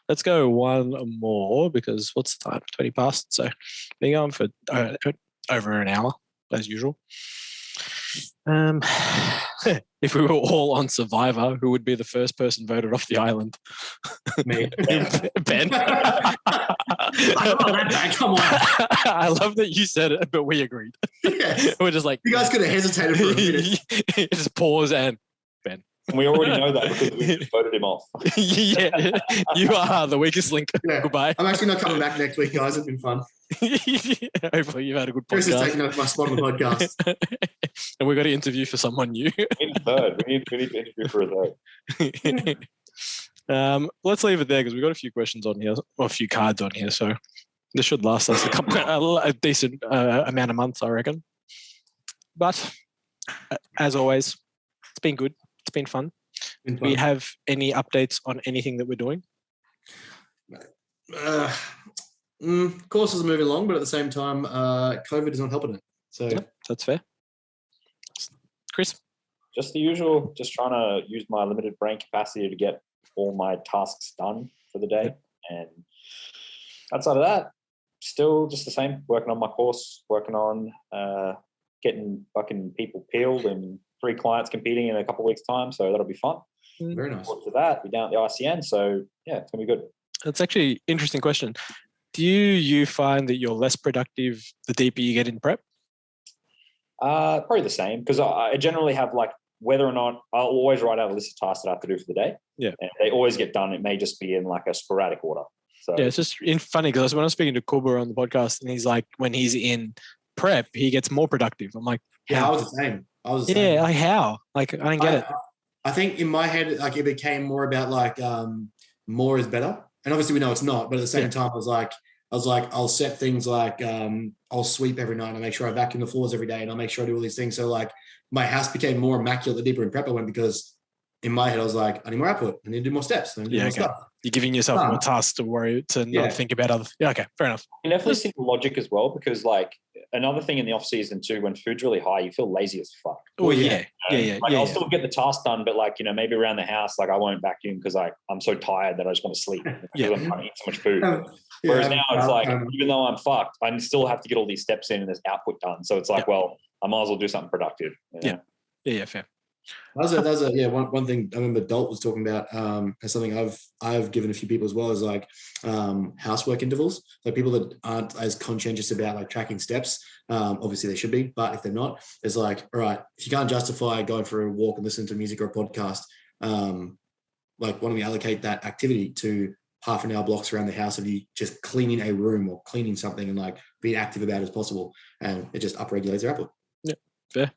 Let's go one more because what's the time? 20 past. So been going for over an hour as usual. If we were all on Survivor, who would be the first person voted off the island? Me. Ben. Come on. I love that you said it, but we agreed. Yeah. We're just like, you guys could have hesitated for a minute. Just pause and Ben. And we already know that because we just voted him off. Yeah, you are the weakest link. Yeah. Goodbye. I'm actually not coming back next week, guys. It's been fun. Hopefully you've had a good podcast. Chris is taking over my spot on the podcast. And we've got to interview for someone new. We need a third. We need to interview for a third. Let's leave it there because we've got a few questions on here, or a few cards on here. So this should last us a decent amount of months, I reckon. But as always, it's been good. It's been fun. Do we have any updates on anything that we're doing? Courses are moving along, but at the same time, COVID is not helping it. So that's fair. Chris? Just the usual, just trying to use my limited brain capacity to get all my tasks done for the day. And outside of that, still just the same, working on my course, working on getting fucking people peeled and 3 clients competing in a couple of weeks' time. So that'll be fun. Very nice. After that, we're down at the ICN. So yeah, it's going to be good. That's actually an interesting question. Do you find that you're less productive the deeper you get in prep? Probably the same because I generally have like whether or not I'll always write out a list of tasks that I have to do for the day. Yeah. And they always get done. It may just be in like a sporadic order. So yeah, it's just funny because when I was speaking to Kuba on the podcast and he's like, when he's in prep, he gets more productive. I'm like, yeah, I was the same. Yeah, like how? Like I don't get it. I think in my head, like it became more about like more is better. and obviously we know it's not, but at the same time, I was like, I'll set things like I'll sweep every night and I make sure I vacuum the floors every day and I'll make sure I do all these things. So like my house became more immaculate the deeper in prep I went, because in my head I was like, I need more output, I need to do more steps, I need to do more stuff. You're giving yourself more tasks to worry to not think about other. Yeah, okay, fair enough. You definitely see the logic as well, because like another thing in the off season too, when food's really high, you feel lazy as fuck. Oh yeah. I'll still get the task done, but like, you know, maybe around the house, like I won't vacuum because I'm so tired that I just want to sleep because I'm trying to eat so much food. Whereas now it's like, even though I'm fucked, I still have to get all these steps in and this output done. So it's like, well, I might as well do something productive. You know? Yeah, fair. One thing I remember Dalt was talking about, as something I've given a few people as well, is like housework intervals. Like people that aren't as conscientious about like tracking steps, obviously they should be, but if they're not, it's like, all right, if you can't justify going for a walk and listening to music or a podcast, like why don't we allocate that activity to half an hour blocks around the house of you just cleaning a room or cleaning something and like being active about it as possible, and it just upregulates your output. Yeah, fair.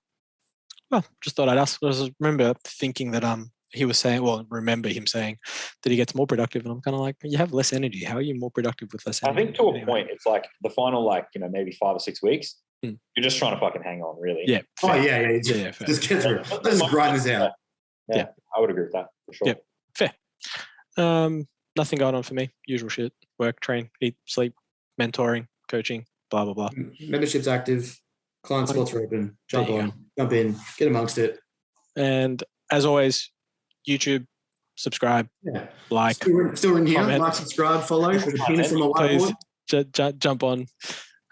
Well, just thought I'd ask. I remember thinking that he was saying, remember him saying that he gets more productive, and I'm kind of like, you have less energy. How are you more productive with less energy? I think to a point, it's like the final, like, you know, maybe 5 or 6 weeks, you're just trying to fucking hang on, really. Yeah. Fair. Oh yeah. Just get through. Let's grind this out. Yeah, I would agree with that for sure. Yeah, fair. Nothing going on for me. Usual shit. Work, train, eat, sleep, mentoring, coaching, blah blah blah. Membership's active. Client spots are open. Jump in, get amongst it. And as always, YouTube, subscribe, like. Still in here. Comment. Like, subscribe, follow. There's a penis from a whiteboard. Please jump on,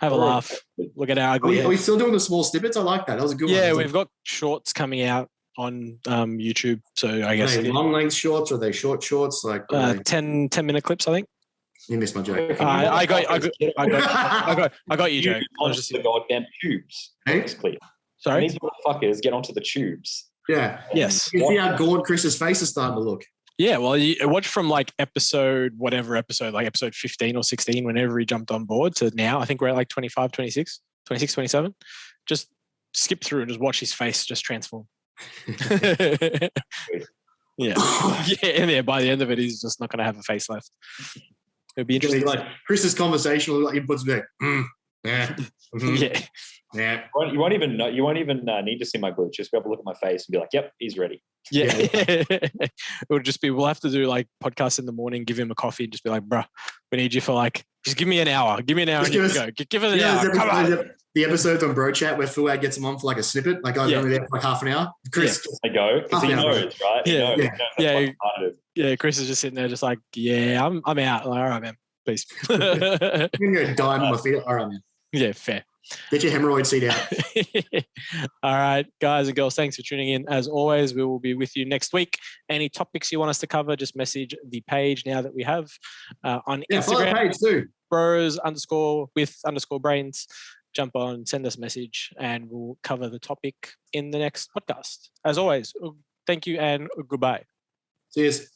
have a laugh. Look at our ugly. Are we still doing the small snippets? I like that. That was a good one. Yeah, we've got shorts coming out on YouTube. So I guess. Are they long length shorts or are they short shorts? Like 10-minute clips, I think. You missed my joke. I got you, Joe. Onto the goddamn tubes. Hey? Sorry? These motherfuckers get onto the tubes. Yeah. Yes. You see how gaunt Chris's face is starting to look. Yeah, well, you watch from like episode 15 or 16, whenever he jumped on board, to now. I think we're at like 25, 26, 27. Just skip through and just watch his face just transform. And by the end of it, he's just not going to have a face left. It'd be interesting. Like Chris's conversation will like inputs be like, yeah. You won't even know. You won't even need to see my glutes. Just be able to look at my face and be like, "Yep, he's ready." Yeah. It would just be. We'll have to do like podcasts in the morning. Give him a coffee. And just be like, "Bruh, we need you for like. Just give me an hour. Give me an hour. And you can go. Give us an hour. Come on." The episodes on Bro Chat where Fuad gets him on for like a snippet, like I was only there for like half an hour. Chris, I go because he knows, right? Yeah. Chris is just sitting there, just like, I'm out. Like, all right, man. Peace. I'm gonna go die on my feet. All right, man. Yeah, fair. Get your hemorrhoid seat out. All right, guys and girls, thanks for tuning in. As always, we will be with you next week. Any topics you want us to cover, just message the page now that we have on Instagram. Follow the page too. Bros_with_brains. Jump on, send us a message, and we'll cover the topic in the next podcast. As always, thank you and goodbye. Cheers.